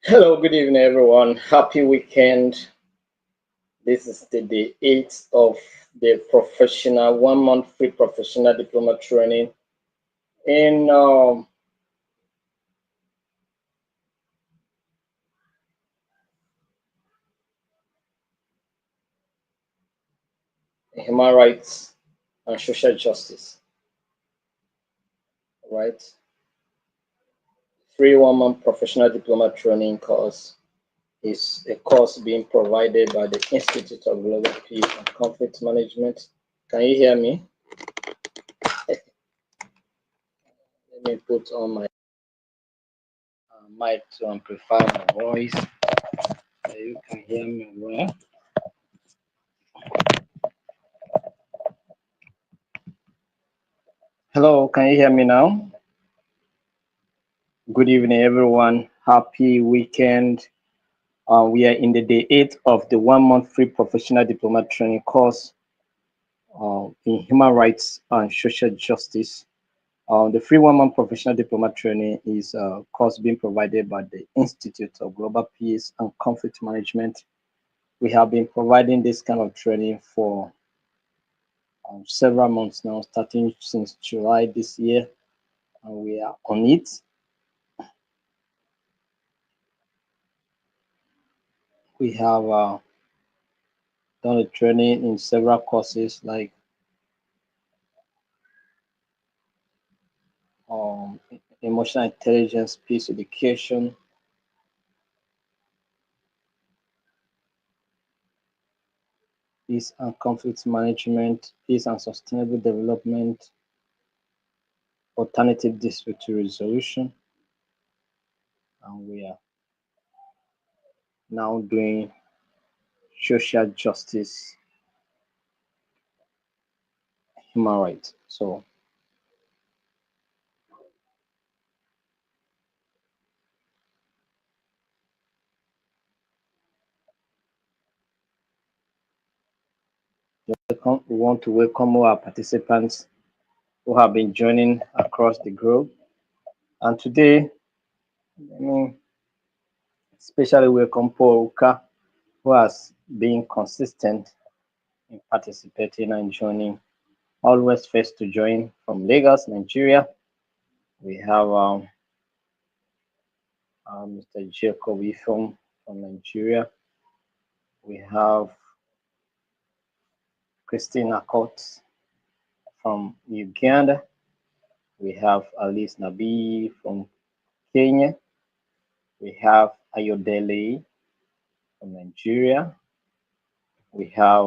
Hello, good evening, everyone. Happy weekend. This is the day 8 of the professional 1 month free professional diploma training in human rights and social justice. Right? Free 1 month professional diploma training course is a course being provided by the Institute of Global Peace and Conflict Management. Can you hear me? Let me put on my mic to amplify my voice. You can hear me well. Hello, can you hear me now? Good evening, everyone. Happy weekend. We are in the day 8 of the 1 month free professional diploma training course in human rights and social justice. The free 1 month professional diploma training is a course being provided by the Institute of Global Peace and Conflict Management. We have been providing this kind of training for several months now, starting since July this year, and we are on it. We have done a training in several courses like um, emotional intelligence, peace education, peace and conflict management, peace and sustainable development, alternative dispute resolution, and we are now doing social justice, human rights. So we want to welcome all our participants who have been joining across the globe. And today, I mean, especially welcome Paul Uka, who has been consistent in participating and joining. Always first to join from Lagos, Nigeria. We have Mr. Jacob from Nigeria. We have Christina Coates from Uganda. We have Alice Nabi from Kenya. We have Ayodele from Nigeria. We have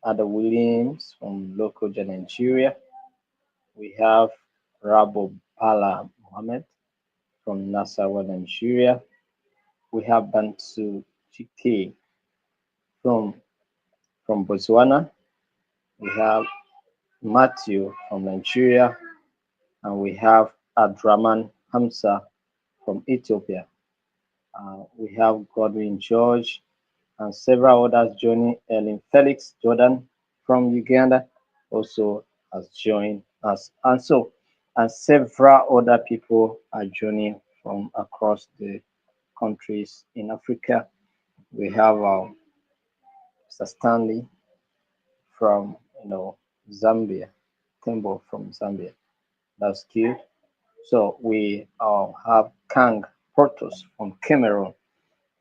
Ada Williams from Lokoja, Nigeria. We have Rabo Bala Mohammed from Nasarawa, Nigeria. We have Bantu Chike from Botswana. We have Matthew from Nigeria, and we have Adraman Hamza from Ethiopia. We have Godwin George and several others joining. Ellen Felix Jordan from Uganda also has joined us, and several other people are joining from across the countries in Africa. We have Mr. Stanley from Zambia, Tembo from Zambia. That's cute. So we have Kang Portos from Cameroon.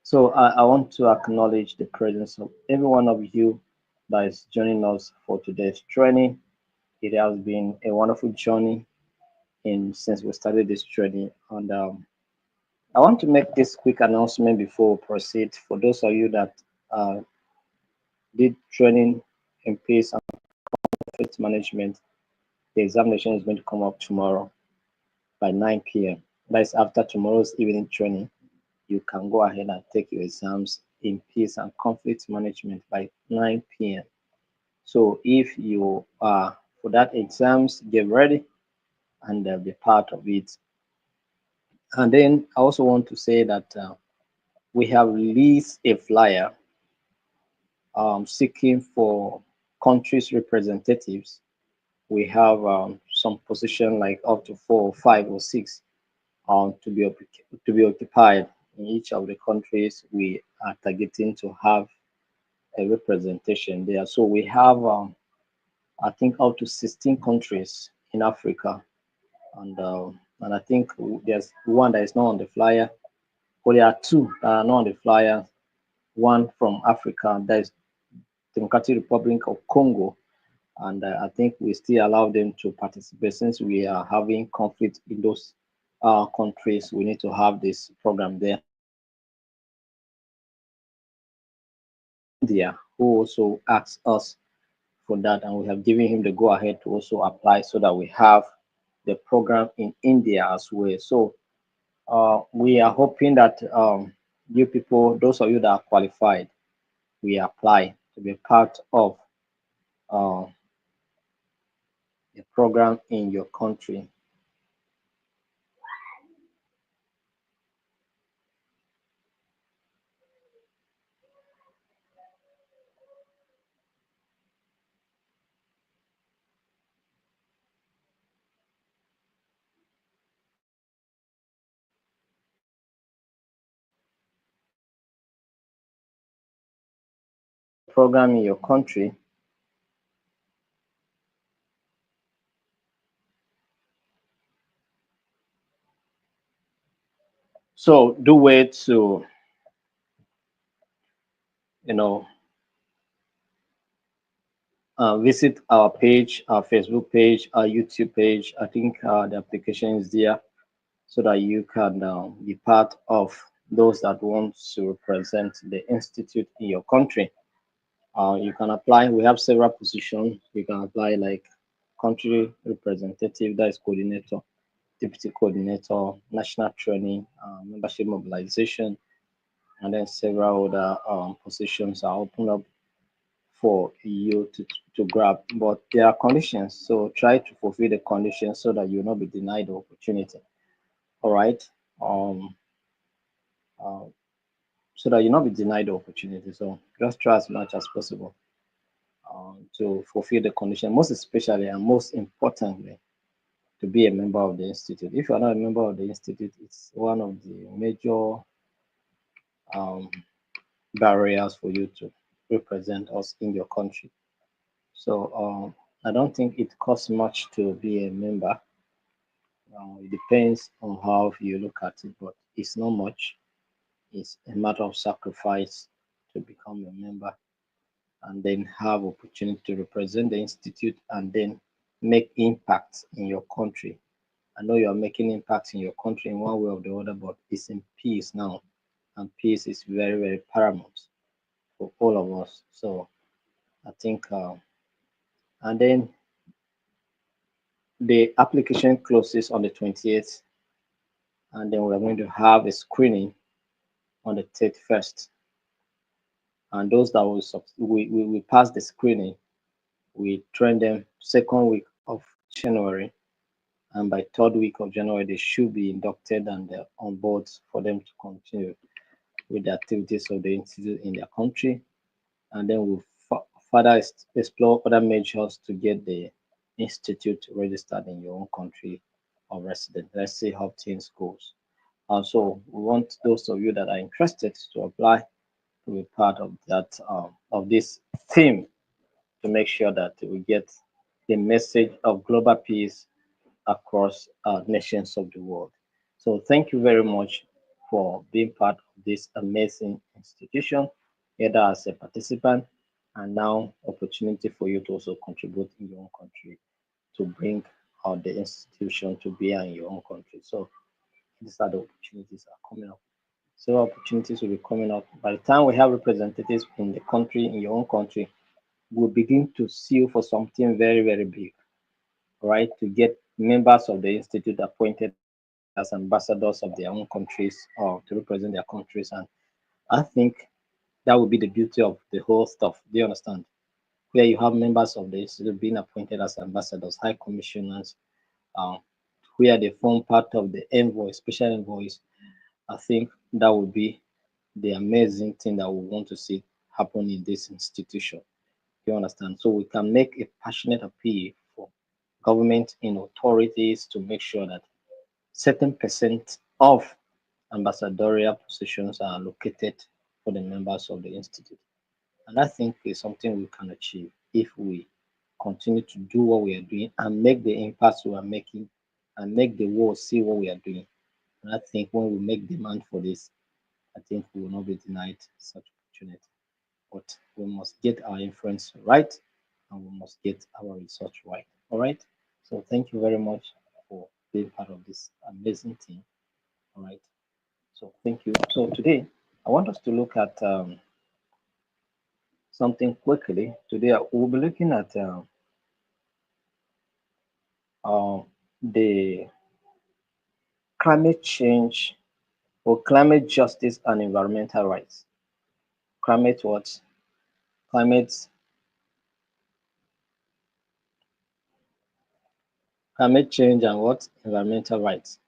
So I want to acknowledge the presence of every one of you that is joining us for today's training. It has been a wonderful journey in since we started this training, and I want to make this quick announcement before we proceed. For those of you that uh, did training in peace and conflict management, the examination is going to come up tomorrow by 9 p.m. That is after tomorrow's evening training. You can go ahead and take your exams in peace and conflict management by 9 p.m. So if you are for that exams, get ready and be part of it. And then I also want to say that we have released a flyer seeking for countries representatives. We have some position like up to 4 or 5 or 6 to be occupied in each of the countries we are targeting to have a representation there. So we have, I think, up to 16 countries in Africa, and I think there's one that is not on the flyer. Well, there are two that are not on the flyer. One from Africa, that is Democratic Republic of Congo, and I think we still allow them to participate since we are having conflict in those countries. We need to have this program there. India, who also asked us for that, and we have given him the go ahead to also apply so that we have the program in India as well. So we are hoping that you people, those of you that are qualified, we apply to be part of uh, the program in your country. Program in your country. So do wait to, you know, visit our page, our Facebook page, our YouTube page. I think the application is there so that you can be part of those that want to represent the institute in your country. You can apply. We have several positions. You can apply like country representative, that is coordinator, deputy coordinator, national training, membership mobilization, and then several other positions are open up for you to grab. But there are conditions, so try to fulfill the conditions so that you will not be denied the opportunity. All right. Um, uh, so that you will not be denied the opportunity. So just try as much as possible to fulfill the condition, most especially and most importantly, to be a member of the institute. If you are not a member of the institute, it's one of the major um, barriers for you to represent us in your country. So I don't think it costs much to be a member. It depends on how you look at it, but it's not much. It's a matter of sacrifice to become a member and then have opportunity to represent the institute and then make impact in your country. I know you are making impact in your country in one way or the other, but it's in peace now, and peace is very, very paramount for all of us. So I think, and then the application closes on the 28th, and then we're going to have a screening on the 31st. And those that will we pass the screening, we train them second week of January, and by third week of January they should be inducted and they're on board for them to continue with the activities of the institute in their country, and then we'll further explore other measures to get the institute registered in your own country of residence. Let's see how things goes. So we want those of you that are interested to apply to be part of that of this team to make sure that we get the message of global peace across nations of the world. So thank you very much for being part of this amazing institution, either as a participant and now opportunity for you to also contribute in your own country to bring out the institution to be in your own country. So these are the opportunities that are coming up. So opportunities will be coming up. By the time we have representatives in the country, in your own country, we'll begin to seal for something very, very big, right? To get members of the institute appointed as ambassadors of their own countries or to represent their countries. And I think that would be the beauty of the whole stuff. Do you understand? Where you have members of the institute being appointed as ambassadors, high commissioners, um, where they form part of the envoy, special envoys. I think that would be the amazing thing that we want to see happen in this institution. You understand? So we can make a passionate appeal for government and authorities to make sure that certain percent of ambassadorial positions are allocated for the members of the institute. And I think is something we can achieve if we continue to do what we are doing and make the impact we are making and make the world see what we are doing. And I think when we make demand for this, I think we will not be denied such opportunity. But we must get our influence right and we must get our research right. All right. So thank you very much for being part of this amazing team. All right. So thank you. So today I want us to look at something quickly. Today we'll be looking at uh, the climate change or climate justice and environmental rights. Climate what? Climate climate change and what? Environmental rights.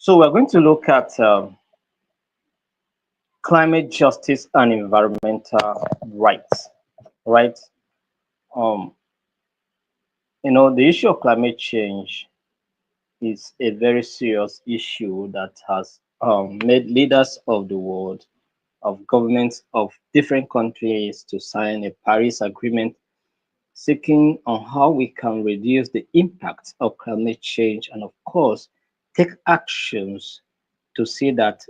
So we're going to look at climate justice and environmental rights. Right? Um, the issue of climate change is a very serious issue that has made leaders of the world, of governments of different countries to sign a Paris Agreement seeking on how we can reduce the impact of climate change and, of course, take actions to see that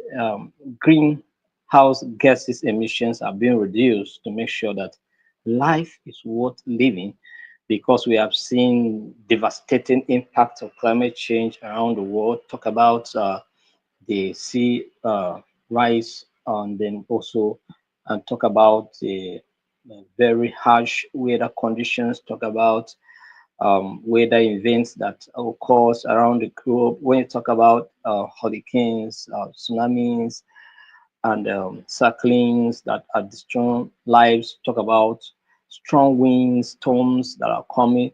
greenhouse gases emissions are being reduced to make sure that life is worth living because we have seen devastating impact of climate change around the world. Talk about the sea rise and then also talk about the very harsh weather conditions, talk about weather events that occurs around the globe. When you talk about hurricanes, tsunamis, and cyclones that are destroying lives, talk about strong winds, storms that are coming,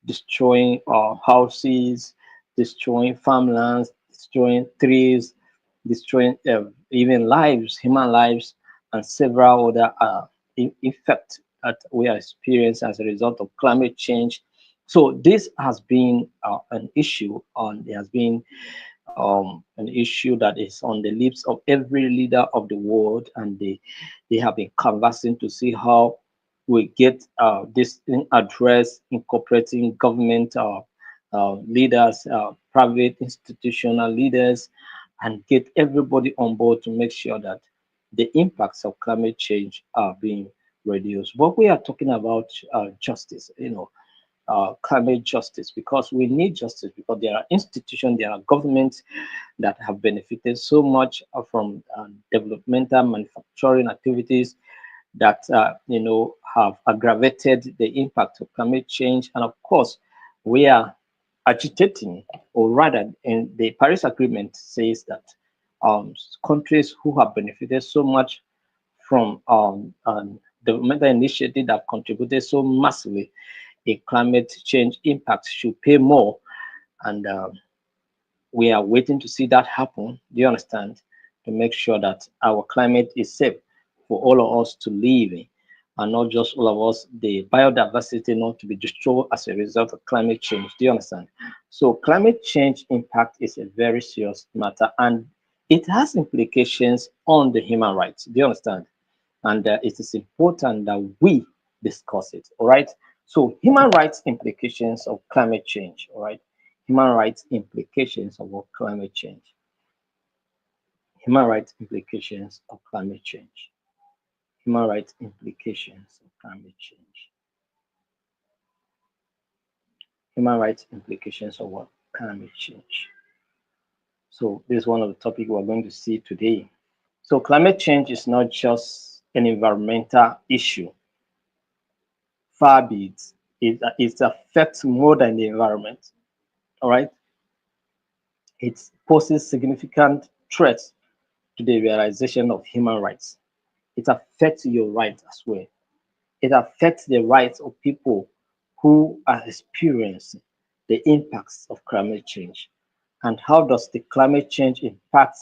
destroying houses, destroying farmlands, destroying trees, destroying even lives, human lives, and several other effects that we are experiencing as a result of climate change. So this has been an issue on, there has been an issue that is on the lips of every leader of the world, and they have been conversing to see how we get this thing addressed, incorporating government leaders, private institutional leaders, and get everybody on board to make sure that the impacts of climate change are being reduced. But we are talking about justice, climate justice, because we need justice, because there are institutions, there are governments that have benefited so much from developmental manufacturing activities that have aggravated the impact of climate change. And of course, we are agitating, or rather, in the Paris Agreement says that countries who have benefited so much from developmental initiative that contributed so massively a climate change impact should pay more. And we are waiting to see that happen. Do you understand? To make sure that our climate is safe for all of us to live in. and not just all of us, the biodiversity not to be destroyed as a result of climate change. Do you understand? So climate change impact is a very serious matter, and it has implications on the human rights. Do you understand? And it is important that we discuss it. All right. So human rights implications of climate change. All right. Human rights implications of what climate change. Human rights implications of climate change. Human rights implications of climate change. Human rights implications of what? Climate change. So this is one of the topics we're going to see today. So climate change is not just an environmental issue. Far be it affects more than the environment. All right. It poses significant threats to the realization of human rights. It affects your rights as well. It affects the rights of people who are experiencing the impacts of climate change. And how does the climate change impact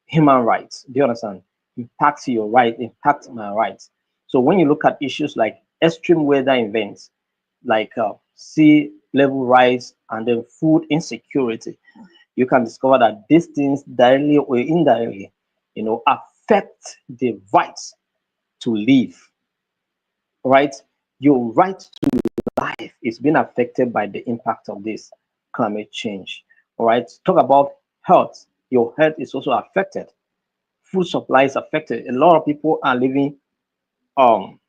human rights? Do you understand? Impacts your right, impacts my rights. So when you look at issues like extreme weather events, like sea level rise and then food insecurity, you can discover that these things directly or indirectly, affect the rights to live, right? Your right to life is being affected by the impact of this climate change. All right. Talk about health. Your health is also affected. Food supply is affected. A lot of people are living um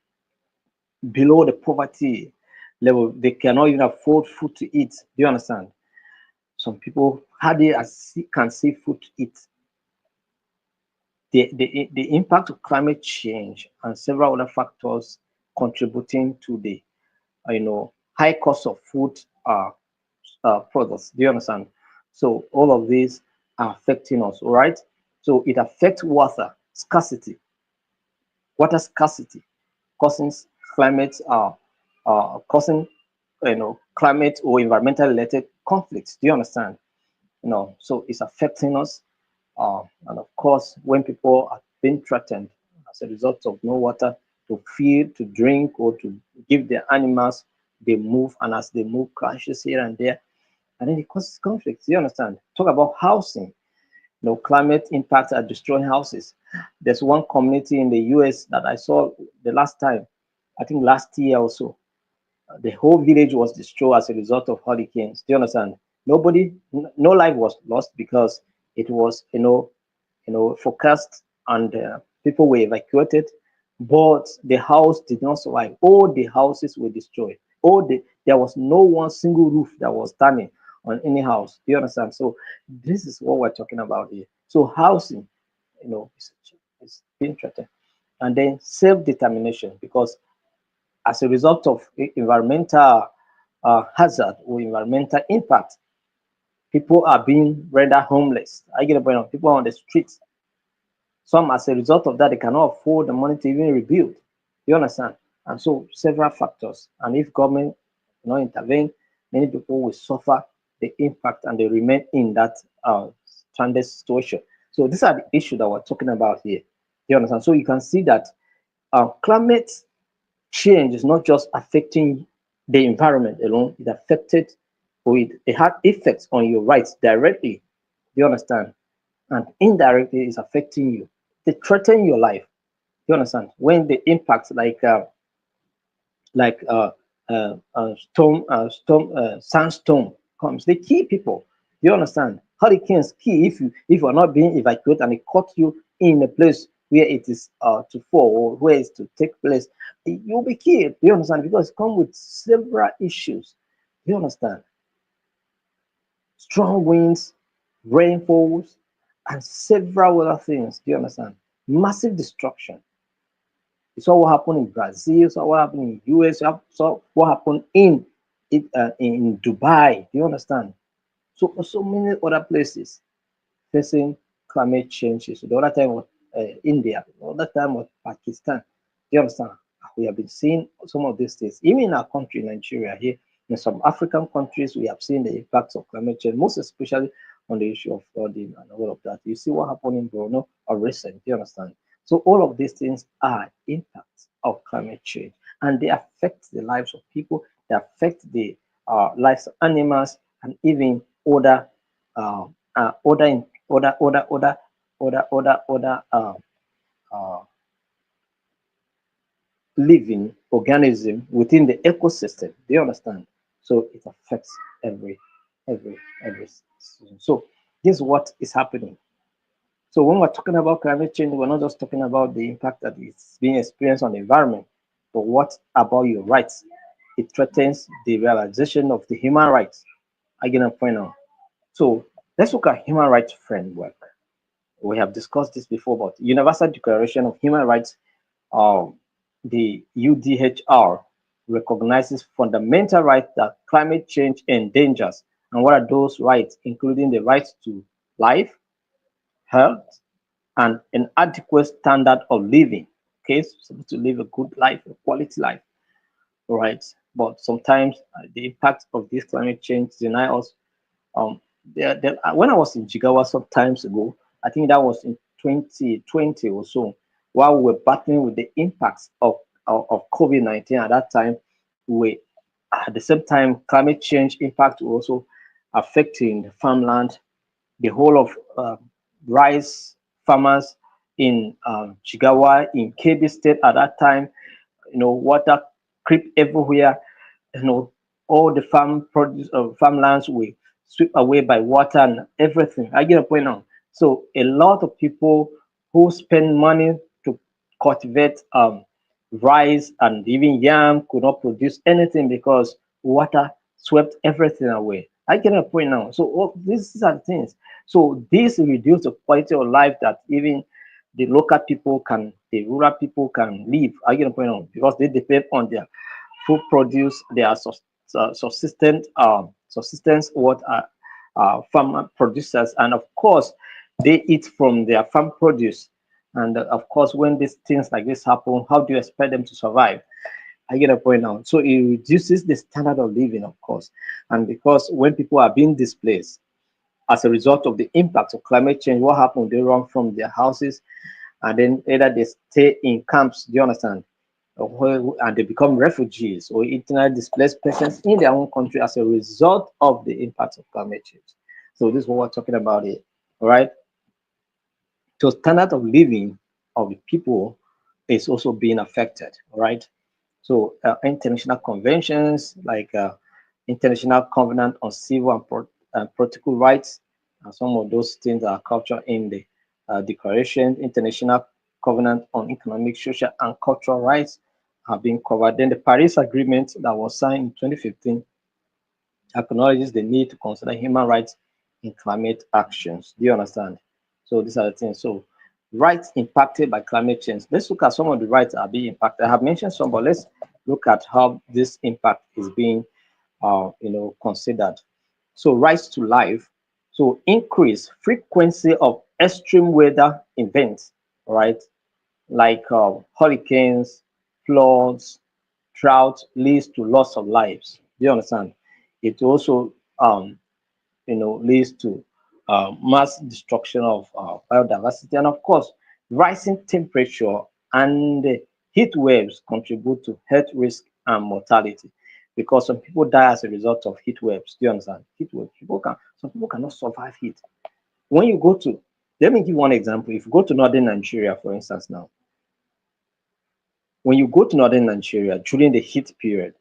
below the poverty level. They cannot even afford food to eat. Do you understand? Some people hardly can see food to eat. The impact of climate change and several other factors contributing to the high cost of food products. Do you understand? So all of these are affecting us, all right? So it affects water scarcity, causing climate, causing climate or environmental related conflicts. Do you understand? So it's affecting us, and of course, when people are being threatened as a result of no water to feed, to drink, or to give their animals, they move, and as they move, crashes here and there, and then it causes conflicts. You understand? Talk about housing. Climate impacts are destroying houses. There's one community in the US that I saw the last time, I think last year or so. The whole village was destroyed as a result of hurricanes. Do you understand? No life was lost because it was, forecast, and people were evacuated, but the house did not survive. All the houses were destroyed. There was no one single roof that was standing on any house. Do you understand? So this is what we're talking about here. So housing, is being threatened, and then self-determination, because as a result of environmental hazard or environmental impact, people are being rendered homeless. I get a point. People are on the streets. Some, as a result of that, they cannot afford the money to even rebuild. You understand? And so several factors. And if government intervene, many people will suffer the impact and they remain in that stranded situation. So these are the issues that we're talking about here. You understand? So you can see that climate change is not just affecting the environment alone, it affected, or it had effects on your rights directly. Do you understand? And indirectly it's affecting you. They threaten your life. Do you understand? When the impacts like sandstorm comes, they kill people. Do you understand? Hurricanes kill if you are not being evacuated and it caught you in a place where it is to fall or where it's to take place, you'll be killed. Do you understand? Because it comes with several issues. Do you understand? Strong winds, rainfalls, and several other things. Do you understand? Massive destruction. You saw what happened in Brazil, saw what happened in US, saw what happened in Dubai. Do you understand? So many other places facing climate changes. The other time was India. The other time was Pakistan. Do you understand? We have been seeing some of these things, even in our country, Nigeria. Here, in some African countries, we have seen the impacts of climate change, most especially on the issue of flooding and all of that. You see what happened in Borno or recent. Do you understand? So all of these things are impacts of climate change, and they affect the lives of people, they affect the lives of animals, and even other other in other uh, living organism within the ecosystem. Do you understand? So it affects every every every season. So this is what is happening. So when we're talking about climate change, we're not just talking about the impact that is being experienced on the environment, but what about your rights? It threatens the realization of the human rights. I get a point now. So let's look at human rights framework. We have discussed this before, but Universal Declaration of Human Rights, um, the UDHR, recognizes fundamental rights that climate change endangers. And what are those rights? Including the right to life, health, and an adequate standard of living. Okay, so supposed to live a good life, a quality life, all right? But sometimes the impact of this climate change deny us. Um, when I was in Jigawa some times ago, I think that was in 2020 or so, while we were battling with the impacts of COVID-19 at that time, we at the same time climate change impact also affecting the farmland, the whole of rice farmers in Jigawa, in KB State at that time. Water creep everywhere. you know, all the farm produce farmlands will sweep away by water and everything. I get a point now. So a lot of people who spend money to cultivate rice and even yam could not produce anything because water swept everything away. I get a point now. So these are things. So this reduce the quality of life that even the local people can, the rural people can live. I get a point now because they depend on their food produce, their subsistence what farm producers, and of course they eat from their farm produce. And of course, when these things like this happen, how do you expect them to survive? I get a point now. So it reduces the standard of living, of course. And because when people are being displaced as a result of the impacts of climate change, what happens? They run from their houses, and then either they stay in camps. Do you understand? And they become refugees or internally displaced persons in their own country as a result of the impacts of climate change. So this is what we're talking about here. All right. So standard of living of the people is also being affected. All right. So international conventions like International Covenant on Civil and Political Rights, some of those things are captured in the Declaration. International Covenant on Economic, Social, and Cultural Rights have been covered. Then the Paris Agreement that was signed in 2015 acknowledges the need to consider human rights in climate actions. Do you understand? So these are the things. So rights impacted by climate change. Let's look at some of the rights that are being impacted. I have mentioned some, but let's look at how this impact is being considered. So rights to life. So increase frequency of extreme weather events, right? Like hurricanes, floods, drought leads to loss of lives. Do you understand? It also leads to mass destruction of biodiversity, and of course, rising temperature and heat waves contribute to health risk and mortality because some people die as a result of heat waves. Do you understand? Heat waves. Some people cannot survive heat. When you go to, let me give one example. If you go to northern Nigeria, for instance, now, when you go to northern Nigeria during the heat period,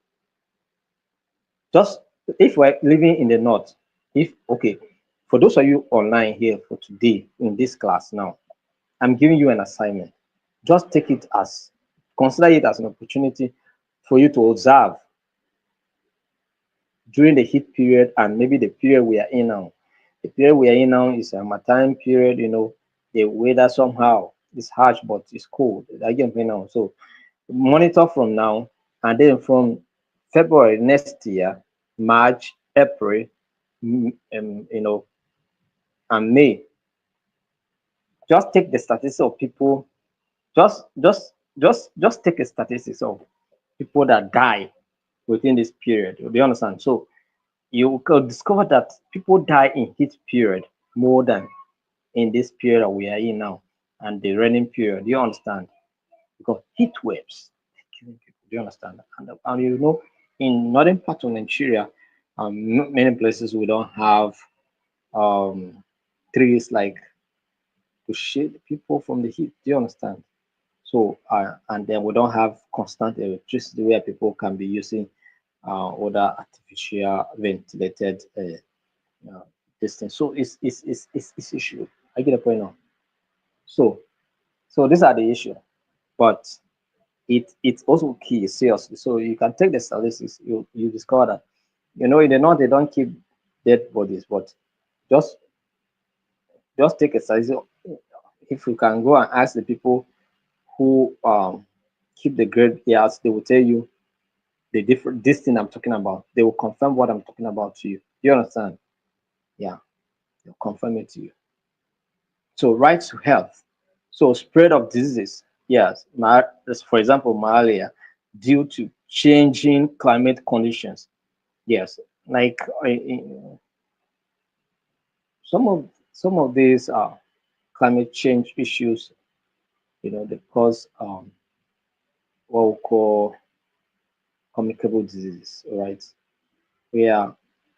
just if we're living in the north, if okay, for those of you online here for today in this class now, I'm giving you an assignment. Just take it as, consider it as an opportunity for you to observe during the heat period and maybe the period we are in now. The period we are in now is a time period, the weather somehow is harsh, but it's cold. Again, so monitor from now, and then from February next year, March, April, and May. Just take the statistics of people. Just take a statistics of people that die within this period. Do you understand? So you could discover that people die in heat period more than in this period we are in now and the raining period. Do you understand? Because heat waves. Do you understand? And you know, in northern part of Nigeria, many places we don't have um, trees like to shade people from the heat. Do you understand? So, and then we don't have constant electricity where people can be using other artificial ventilated distance. So it's issue. I get the point now. So these are the issue, but it's also key seriously. So you can take the statistics, you discover that in the north they don't keep dead bodies, but just take a statistic. If you can go and ask the people who keep the graveyards, they will tell you the different this thing I'm talking about. They will confirm what I'm talking about to you. Do you understand? Yeah, they'll confirm it to you. So right to health. So spread of diseases. Yes, for example, malaria due to changing climate conditions. Yes, like some of these climate change issues, they cause what we call communicable diseases, right? Where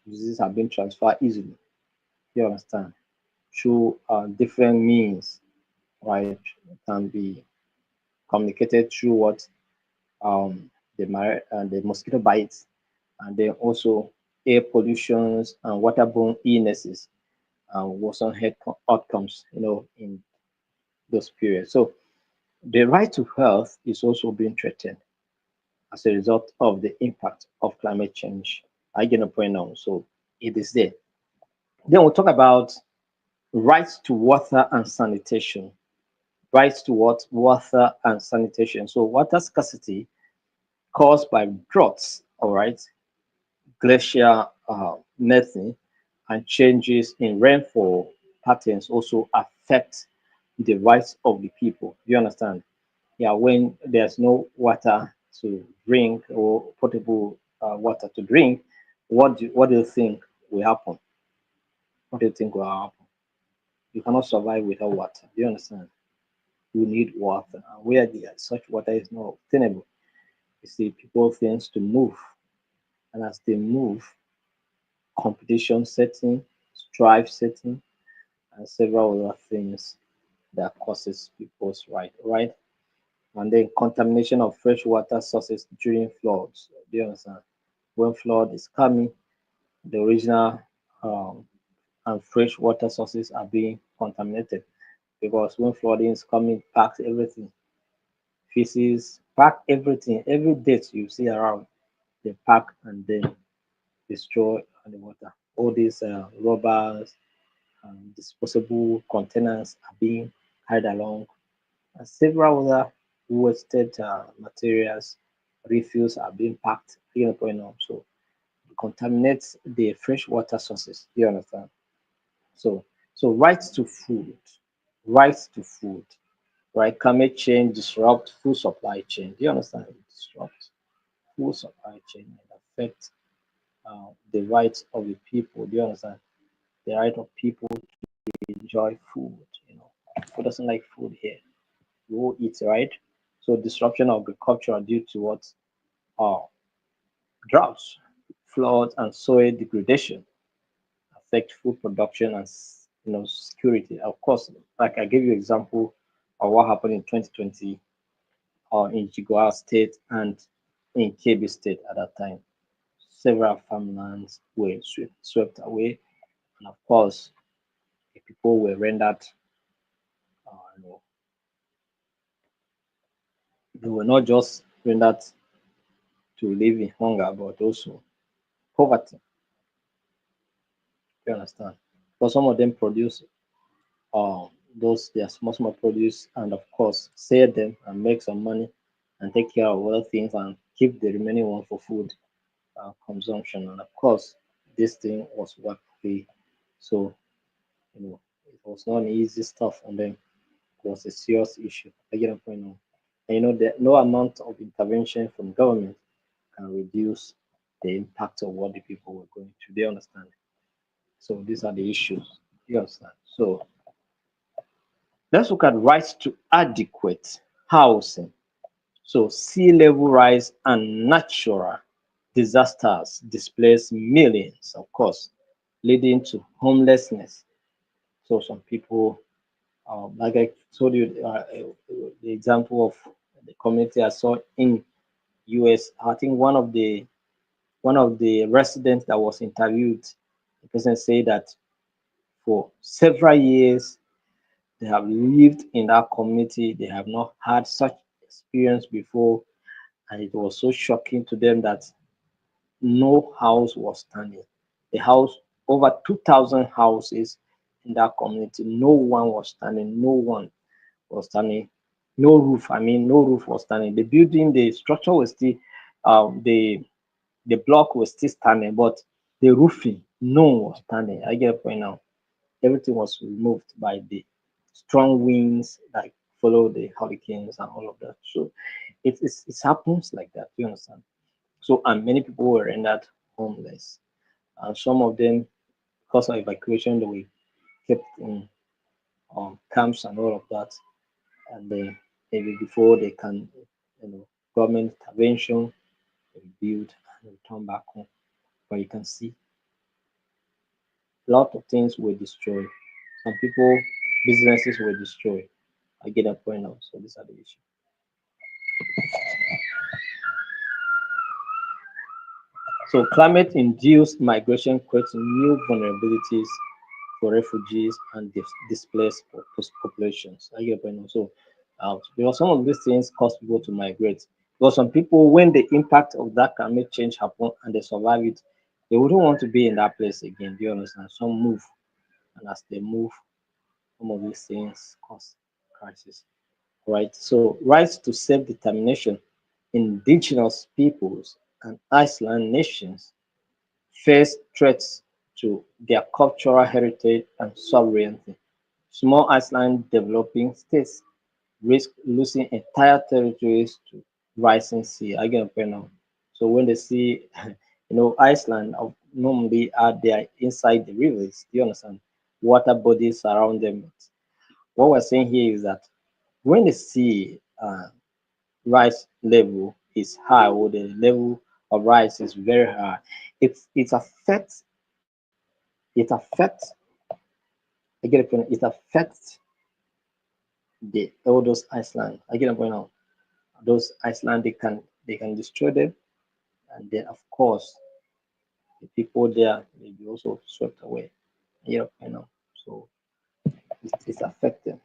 diseases are being transferred easily. You understand? Through different means, right? It can be communicated through what the mosquito bites, and then also air pollutions and waterborne illnesses and worsen health outcomes, in those periods. So the right to health is also being threatened as a result of the impact of climate change. I get a point now, so it is there. Then we'll talk about rights to water and sanitation. Rights to what? Water and sanitation. So water scarcity caused by droughts, all right, glacial melting, and changes in rainfall patterns also affect the rights of the people. Do you understand? Yeah, when there's no water to drink or potable water to drink, what do you think will happen? What do you think will happen? You cannot survive without water. Do you understand? You need water, and where such water is not obtainable, you see people things to move, and as they move, competition setting, strife setting, and several other things that causes people's right? And then contamination of fresh water sources during floods. Do you understand? When flood is coming, the original um, and fresh water sources are being contaminated because when flooding is coming, packs everything, feces, pack everything, every dirt you see around, they pack and then destroy on the water. All these rubbers and disposable containers are being carried along, and several other wasted materials, refuse are being packed, going on. So it contaminates the fresh water sources. Do you understand? So rights to food, rights to food, right? Climate change disrupt food supply chain. Do you understand? It disrupts food supply chain and affect the rights of the people. Do you understand? The right of people to enjoy food. Who doesn't like food here? We all eat, right? So disruption of agriculture due to what? Uh, droughts, floods, and soil degradation affect food production and security. Of course, like I gave you example of what happened in 2020 in Jigawa State and in Kebbi State at that time. Several farmlands were swept away, and of course, the people were rendered, uh, you know, they were not just rendered to live in hunger, but also poverty. You understand? Because some of them produce those their small produce, and of course sell them and make some money and take care of other things and keep the remaining one for food consumption. And of course, this thing was what we so it was not an easy stuff on them. It was a serious issue. I get a point now. And that no amount of intervention from government can reduce the impact of what the people were going through. They understand. So these are the issues. You understand? So let's look at rights to adequate housing. So sea level rise and natural disasters displace millions, of course, leading to homelessness. So some people, like I told you, the example of the community I saw in US. I think one of the residents that was interviewed, the person said that for several years they have lived in that community. They have not had such experience before, and it was so shocking to them that no house was standing. The house, over 2,000 houses in that community, no one was standing. No one was standing. No roof. I mean, no roof was standing. The building, the structure was still, the block was still standing, but the roofing, no one was standing. I get a point now. Everything was removed by the strong winds that follow the hurricanes and all of that. So it happens like that. You understand? So and many people were rendered homeless, and some of them, because of evacuation, they were kept in camps and all of that, and then maybe before they can, government intervention, they build and return back home. But you can see a lot of things were destroyed. Some people, businesses were destroyed. I get that point now. So these are the issues. So climate-induced migration creates new vulnerabilities for refugees and displaced populations. I get the point now. So because some of these things cause people to migrate. Because some people, when the impact of that climate change happen and they survive it, they wouldn't want to be in that place again. Do you understand? Some move, and as they move, some of these things cause crisis. Right? So rights to self-determination, indigenous peoples and island nations face threats to their cultural heritage and sovereignty. Small island developing states risk losing entire territories to rising sea. I get a point now. So when they see, Iceland normally are there inside the rivers. Do you understand? Water bodies around them. What we're saying here is that when the sea rise level is high, or the level of rise is very high, it affects I get a point. It affects the all those Iceland. I get a point now. Those Iceland, they can destroy them, and then of course the people there may be also swept away. I get a point now. So it's affecting.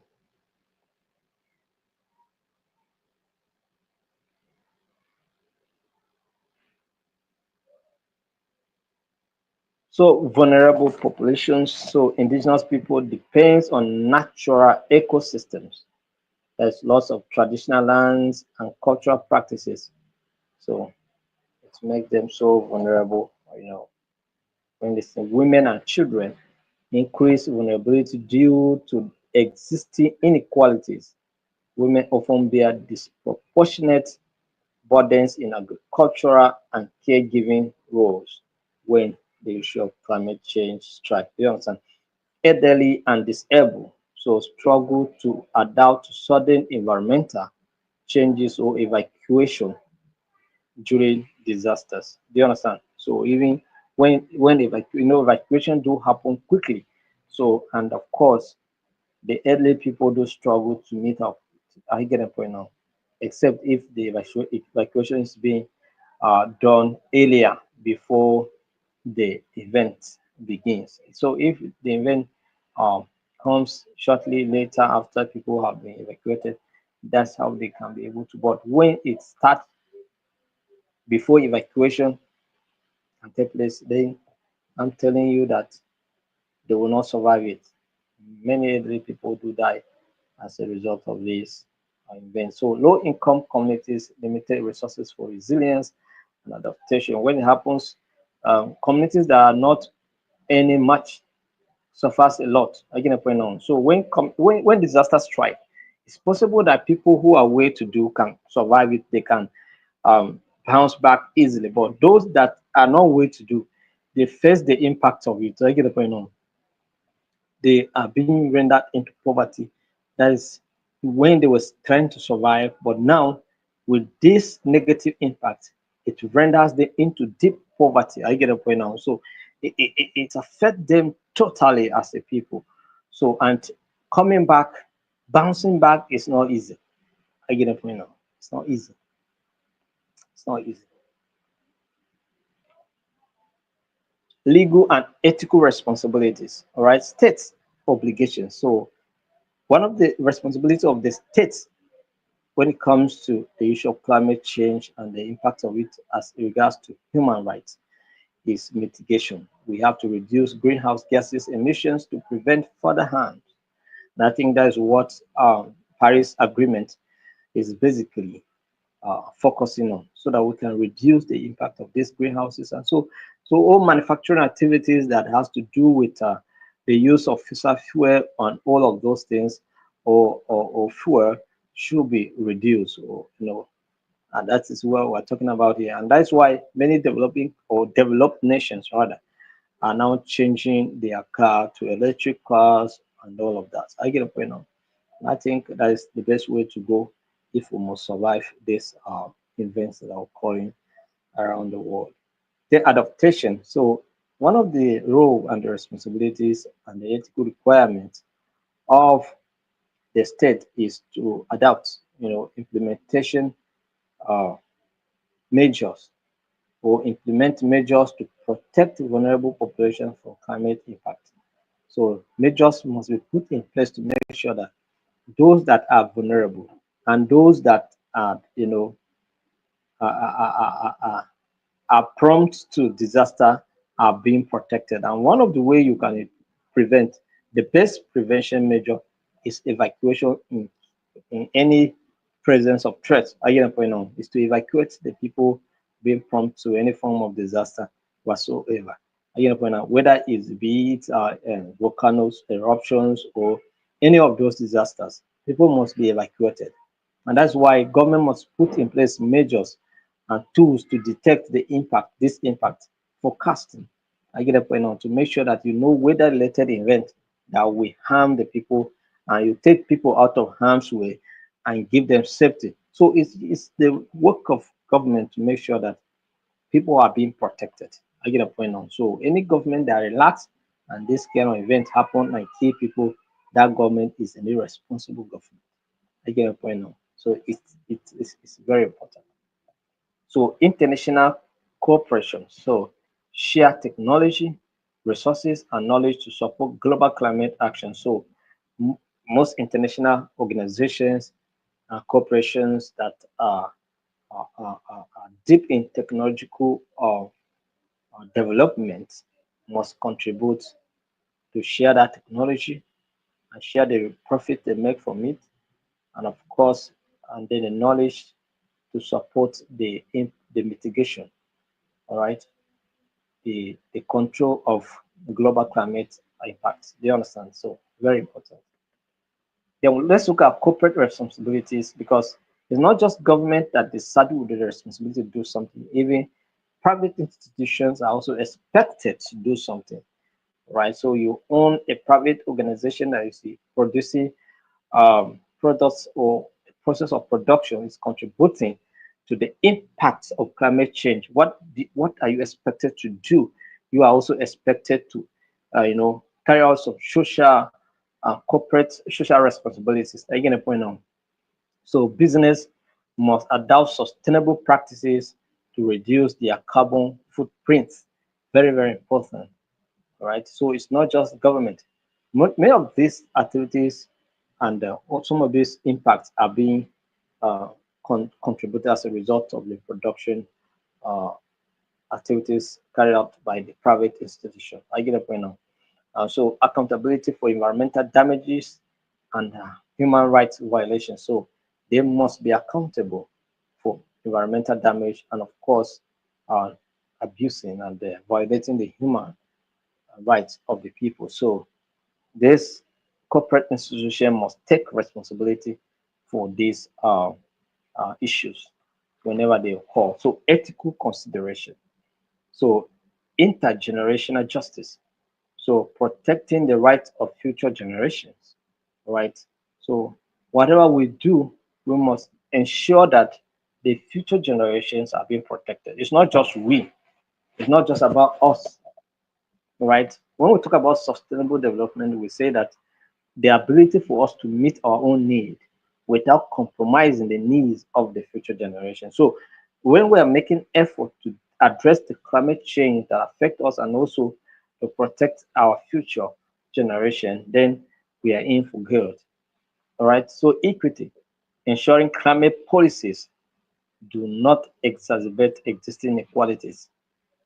So vulnerable populations, so indigenous people depends on natural ecosystems. There's lots of traditional lands and cultural practices. So it makes them so vulnerable. When they say women and children increase vulnerability due to existing inequalities. Women often bear disproportionate burdens in agricultural and caregiving roles when the issue of climate change strikes. You understand? Elderly and disabled so struggle to adapt to sudden environmental changes or evacuation during disasters. Do you understand? So even when evacuation do happen quickly. So and of course the elderly people do struggle to meet up. I get a point now. Except if the evacuation is being done earlier before the event begins. So if the event um, comes shortly later after people have been evacuated, that's how they can be able to. But when it starts before evacuation can take place, then I'm telling you that they will not survive it. Many elderly people do die as a result of this event. So low income communities, limited resources for resilience and adaptation. When it happens, communities that are not earning much suffers a lot. Again, a point on. So when disasters strike, it's possible that people who are well to do can survive it. They can bounce back easily. But those that are not well to do, they face the impact of it. I get the point on. They are being rendered into poverty. That is when they was trying to survive, but now with this negative impact, it renders them into deep poverty. I get a point now. So it affects them totally as a people. So, and coming back, bouncing back is not easy. I get a point now. It's not easy. It's not easy. Legal and ethical responsibilities. All right, states obligations. So one of the responsibilities of the states when it comes to the issue of climate change and the impact of it as regards to human rights is mitigation. We have to reduce greenhouse gases emissions to prevent further harm. And I think that is what Paris Agreement is basically focusing on, so that we can reduce the impact of these greenhouses. And so all manufacturing activities that has to do with the use of fossil fuel and all of those things, or fuel, should be reduced, or and that is what we're talking about here. And that's why many developing or developed nations rather are now changing their car to electric cars and all of that. I get a point now. I think that is the best way to go if we must survive these events that are occurring around the world. The adaptation. So one of the role and the responsibilities and the ethical requirements of the state is to adapt, implementation uh, measures, or implement measures to protect vulnerable populations from climate impact. So measures must be put in place to make sure that those that are vulnerable and those that are, are, are, are, are are prompt to disaster are being protected. And one of the way you can prevent, the best prevention measure is evacuation in any presence of threats. Again, point on is to evacuate the people being prompt to any form of disaster whatsoever. Again, point out whether it's be it volcanoes, eruptions, or any of those disasters, people must be evacuated. And that's why government must put in place measures and tools to detect the impact, this impact, forecasting. I get a point now to make sure that you know weather related event that will harm the people, and you take people out of harm's way and give them safety. So it's the work of government to make sure that people are being protected. I get a point now. So any government that relax and this kind of event happen and kill people, that government is an irresponsible government. I get a point now. So it's very important. So international cooperation. So share technology, resources, and knowledge to support global climate action. So most international organizations and corporations that are deep in technological development must contribute to share that technology and share the profit they make from it, and of course, and then the knowledge to support the mitigation. All right, the control of global climate impacts. Do you understand? So very important. Then let's look at corporate responsibilities, because it's not just government that is saddled with the responsibility to do something. Even private institutions are also expected to do something, right? So you own a private organization that is producing products, or the process of production is contributing to the impacts of climate change. What are you expected to do? You are also expected to, carry out some social, corporate social responsibilities. Again, a point on. So business must adopt sustainable practices to reduce their carbon footprints. Very, very important. All right. So it's not just government. Many of these activities and some of these impacts are being uh, contributed as a result of the production uh, activities carried out by the private institution. I get a point now. So accountability for environmental damages and human rights violations. So they must be accountable for environmental damage and, of course, abusing and violating the human rights of the people. So this corporate institution must take responsibility for these issues whenever they occur. So ethical consideration. So intergenerational justice. So protecting the rights of future generations, right? So whatever we do, we must ensure that the future generations are being protected. It's not just we, it's not just about us, right? When we talk about sustainable development, we say that the ability for us to meet our own need without compromising the needs of the future generation. So when we are making effort to address the climate change that affect us and also to protect our future generation, then we are in for good. All right. So equity, ensuring climate policies do not exacerbate existing inequalities.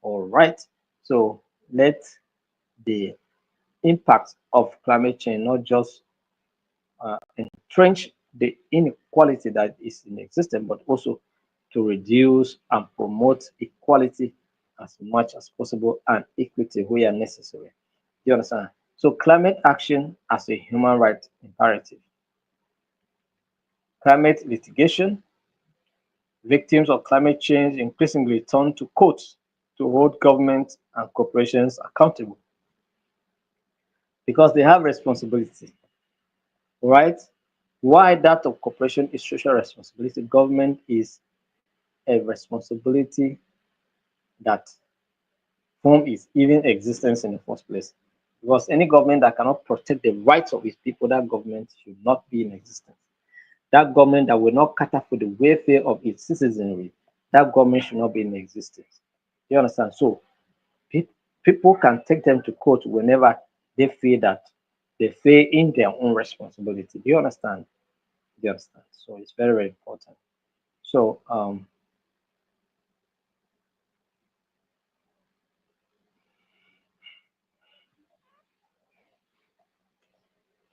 All right. So let the impact of climate change not just entrench the inequality that is in existence, but also to reduce and promote equality as much as possible and equity where necessary. You understand? So climate action as a human right imperative. Climate litigation. Victims of climate change increasingly turn to courts to hold governments and corporations accountable because they have responsibility, right? Why that of corporation is social responsibility, government is a responsibility that form its even existence in the first place. Because any government that cannot protect the rights of its people, that government should not be in existence. That government that will not cater for the welfare of its citizenry, that government should not be in existence. You understand? So pe- people can take them to court whenever they feel that they fail in their own responsibility. Do you understand? Do you understand? So it's very, very important. So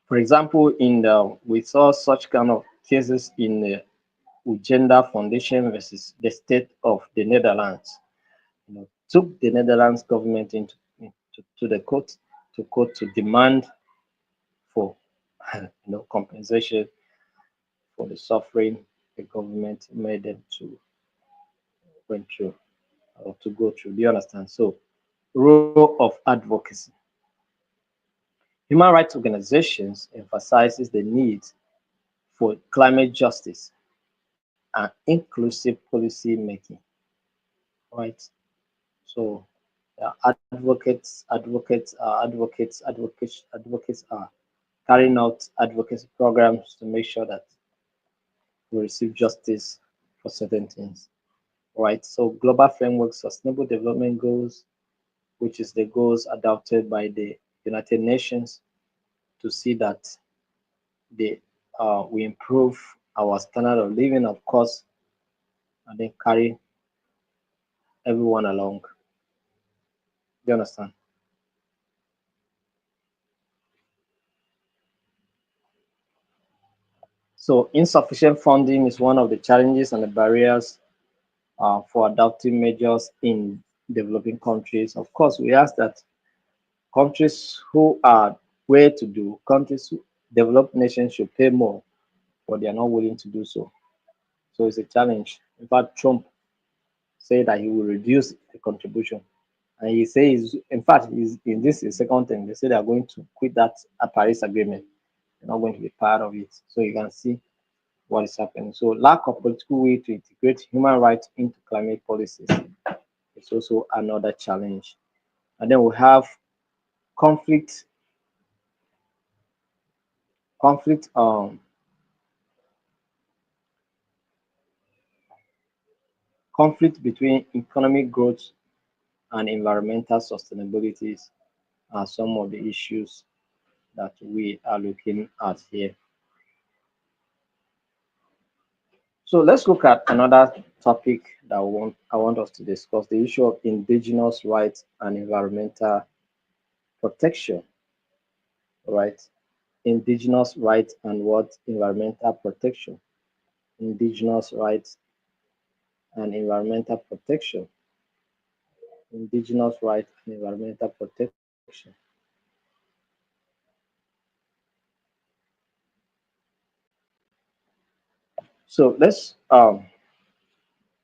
for example, in the we saw such kind of cases in the Uganda Foundation versus the state of the Netherlands. Took the Netherlands government into to the court to demand for compensation for the suffering the government made them to went through or to go through. Do you understand? So, role of advocacy. Human rights organizations emphasizes the need for climate justice and inclusive policy making. Right. So advocates are carrying out advocacy programs to make sure that we receive justice for certain things. Right. So global framework sustainable development goals, which is the goals adopted by the United Nations to see that the we improve our standard of living, of course, and then carry everyone along. Do you understand? So insufficient funding is one of the challenges and the barriers for adopting measures in developing countries. Of course, we ask that countries who are well to do, countries who developed nations should pay more, but they are not willing to do so. So it's a challenge. In fact, Trump said that he will reduce the contribution. And he says, in fact, he's, in this is second thing, they say they are going to quit that Paris Agreement. They're not going to be part of it. So you can see what is happening. So lack of political will to integrate human rights into climate policies is also another challenge. And then we have conflict, conflict, conflict between economic growth and environmental sustainability are some of the issues that we are looking at here. So let's look at another topic that I want us to discuss, the issue of indigenous rights and environmental protection, right? Indigenous rights and what? Environmental protection. Indigenous rights and environmental protection. Indigenous rights and environmental protection. So let's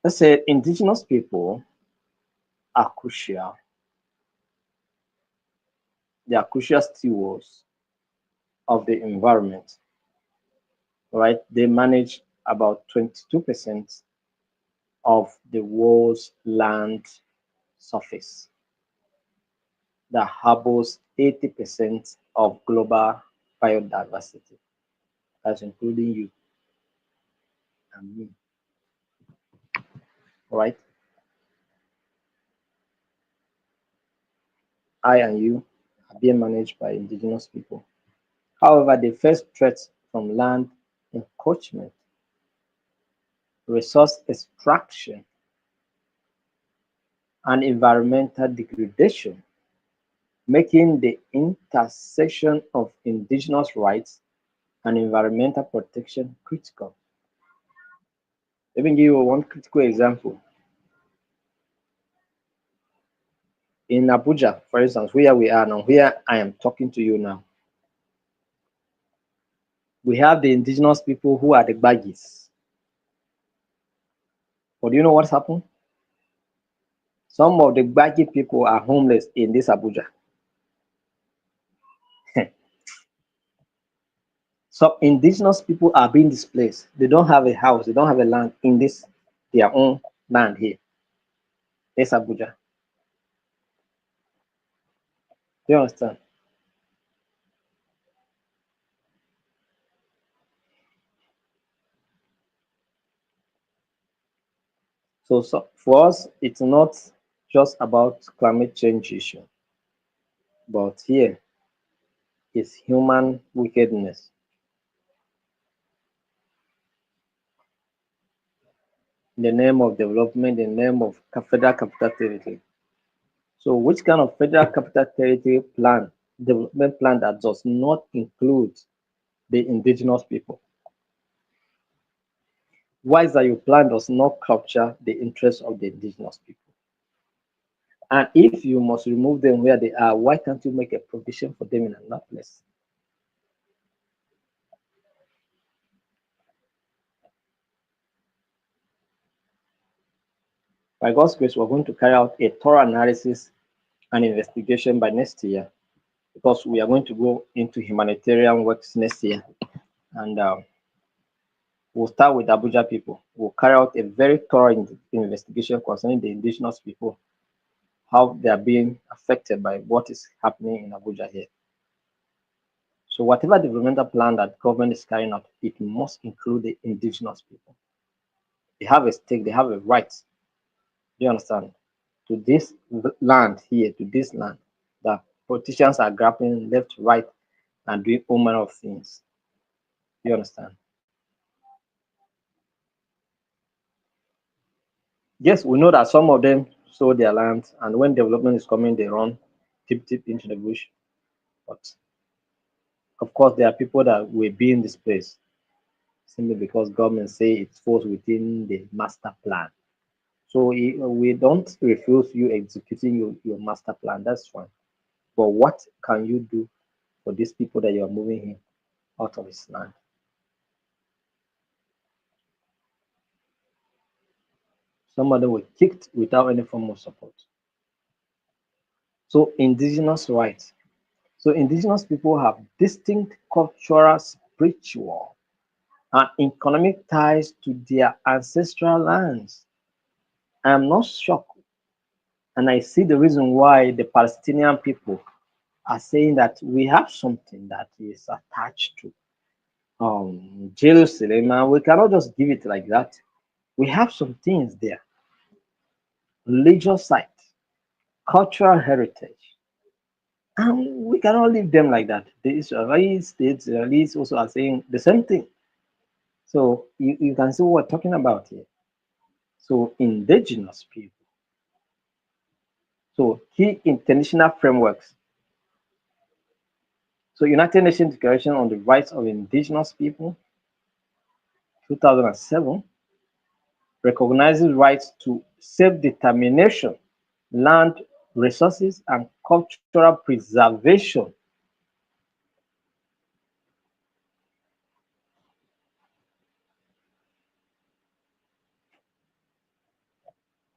say indigenous people are crucial. They are crucial stewards of the environment, right? They manage about 22% of the world's land surface that harbors 80% of global biodiversity. That's including you and me. All right? I and you are being managed by indigenous people. However, the first threats from land encroachment, resource extraction, and environmental degradation, making the intersection of indigenous rights and environmental protection critical. Let me give you one critical example. In Abuja, for instance, where we are now, where I am talking to you now, we have the indigenous people who are the Bagis. But do you know what's happened? Some of the Bagi people are homeless in this Abuja. Some indigenous people are being displaced. They don't have a house, they don't have a land in this their own land here. This Abuja. Do you understand? So for us, it's not just about climate change issue, but here is human wickedness in the name of development, in the name of federal capital territory. So which kind of federal capital territory plan, development plan that does not include the indigenous people? Why is that your plan does not capture the interests of the indigenous people? And if you must remove them where they are, why can't you make a provision for them in another place? By God's grace, we're going to carry out a thorough analysis and investigation by next year because we are going to go into humanitarian works next year. And we'll start with Abuja people. We'll carry out a very thorough investigation concerning the indigenous people, how they are being affected by what is happening in Abuja here. So whatever developmental plan that government is carrying out, it must include the indigenous people. They have a stake, they have a right. Do you understand? To this land here, to this land, that politicians are grabbing left, right, and doing all manner of things. Do you understand? Yes, we know that some of them sold their land, and when development is coming, they run deep into the bush. But of course, there are people that will be in this place simply because government say it falls within the master plan. So we don't refuse you executing your master plan. That's fine. But what can you do for these people that you are moving in out of his land? Some of them were kicked without any form of support. So indigenous rights. So indigenous people have distinct cultural, spiritual, and economic ties to their ancestral lands. I am not shocked, and I see the reason why the Palestinian people are saying that we have something that is attached to Jerusalem, and we cannot just give it like that. We have some things there, religious site, cultural heritage, and we cannot leave them like that. The Israelis also are saying the same thing. So you can see what we're talking about here. So indigenous people. So key international frameworks. So United Nations Declaration on the Rights of Indigenous People, 2007, recognizes rights to self-determination, land resources, and cultural preservation.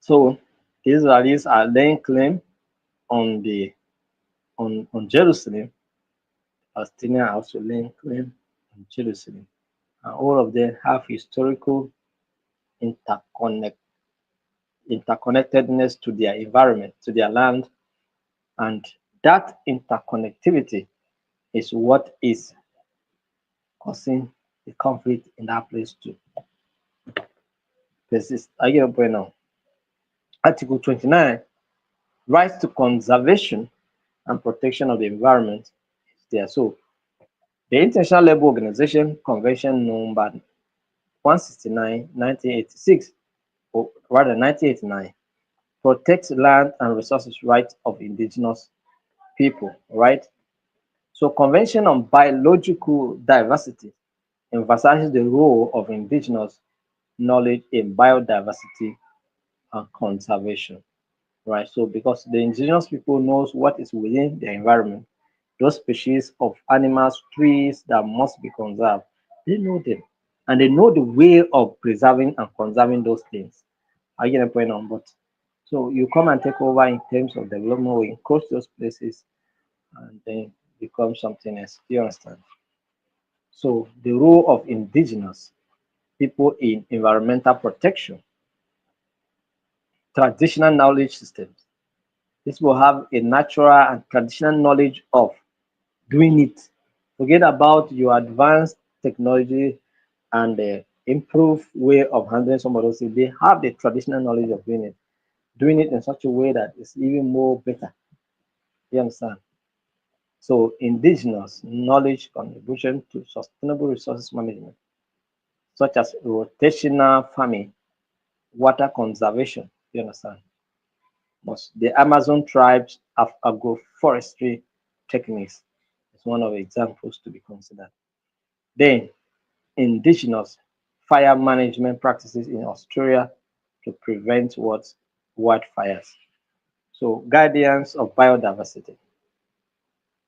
So Israelis are laying claim on on Jerusalem. Palestinians are also laying claim on Jerusalem. And all of them have historical interconnectivity. interconnectedness to their environment, to their land, and that interconnectivity is what is causing the conflict in that place to persist. I get a point now. Article 29, rights to conservation and protection of the environment is there. So the International Labour Organization Convention number 169, 1986, or rather 1989, protects land and resources rights of indigenous people, right? So Convention on Biological Diversity emphasizes the role of indigenous knowledge in biodiversity and conservation, right? So because the indigenous people knows what is within their environment, those species of animals, trees that must be conserved, they know them. And they know the way of preserving and conserving those things. I get a point on, but so you come and take over in terms of development, we encroach those places and then become something else. Do you understand? So the role of indigenous people in environmental protection, traditional knowledge systems. This will have a natural and traditional knowledge of doing it. Forget about your advanced technology and the improved way of handling some of those things. They have the traditional knowledge of doing it in such a way that it's even more better. You understand? So indigenous knowledge contribution to sustainable resources management, such as rotational farming, water conservation. You understand? Most the Amazon tribes have agroforestry techniques. It's one of the examples to be considered. Then indigenous fire management practices in Australia to prevent what wildfires. So guardians of biodiversity,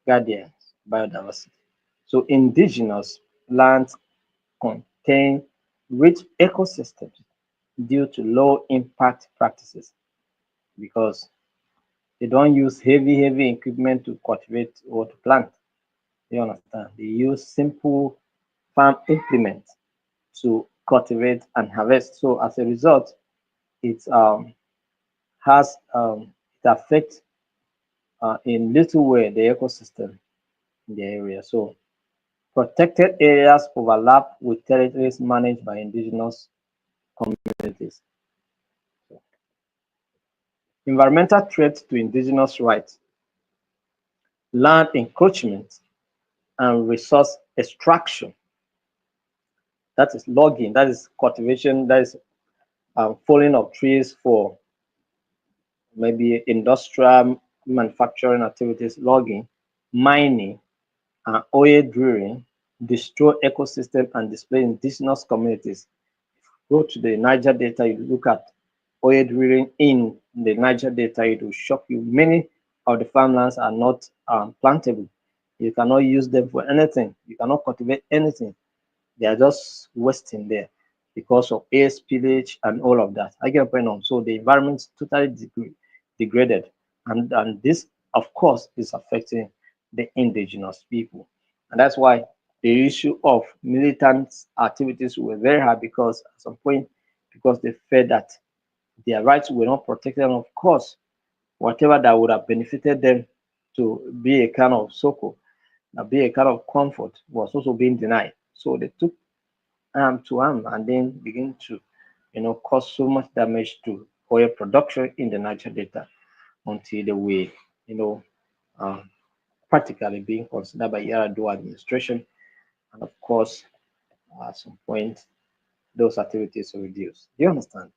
guardians biodiversity. So indigenous lands contain rich ecosystems due to low impact practices because they don't use heavy equipment to cultivate or to plant. You understand? They use simple farm implements to cultivate and harvest. So as a result, it has it affects in little way the ecosystem in the area. So protected areas overlap with territories managed by indigenous communities. So, environmental threats to indigenous rights, land encroachment, and resource extraction. That is logging, that is cultivation, that is falling of trees for maybe industrial manufacturing activities, logging, mining, and oil drilling destroy ecosystem and displace indigenous communities. Go to the Niger Delta, you look at oil drilling in the Niger Delta, it will shock you. Many of the farmlands are not plantable. You cannot use them for anything. You cannot cultivate anything. They are just wasting there because of air spillage and all of that. I get a point on. So the environment is totally degraded. And this, of course, is affecting the indigenous people. And that's why the issue of militant activities were very hard because at some point, because they felt that their rights were not protected. And of course, whatever that would have benefited them to be a kind of so-called, be a kind of comfort was also being denied. So they took arm to arm and then begin to, cause so much damage to oil production in the Niger Delta until they were, you know, um, practically being considered by Yar'Adua administration. And of course, at some point, those activities were reduced. Do you understand?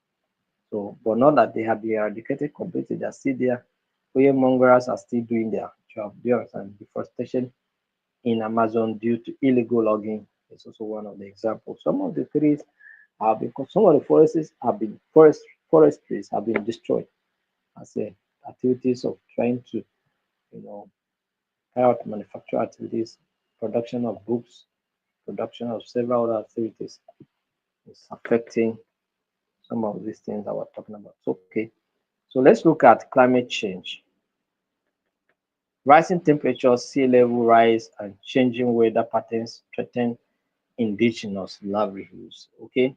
So, but not that they have been eradicated completely, they're still there. Oil mongers are still doing their job. Do you understand? Deforestation in Amazon due to illegal logging is also one of the examples. Some of the trees have been, some of the forests have been forestries have been destroyed as a activities of trying to, you know, carry out manufacture activities, production of books, production of several other activities is affecting some of these things that we're talking about. So, okay, so let's look at climate change. Rising temperatures, sea level rise, and changing weather patterns threaten indigenous livelihoods. Okay,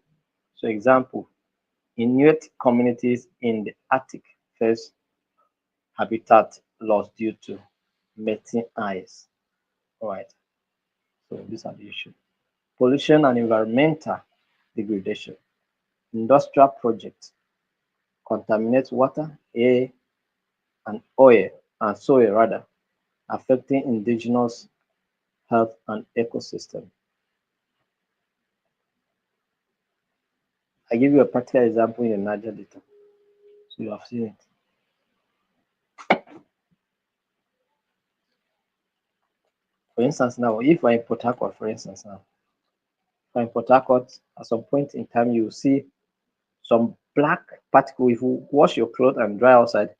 so example, Inuit communities in the Arctic face habitat loss due to melting ice. All right, so these are the issues. Pollution and environmental degradation. Industrial projects contaminate water, air, and oil and soil rather, affecting indigenous health and ecosystem. I give you a practical example in the Niger Delta, so you have seen it. For instance, now if we're in Port Harcourt, for instance, now if we're in Port Harcourt, at some point in time, you will see some black particle. If you wash your clothes and dry outside,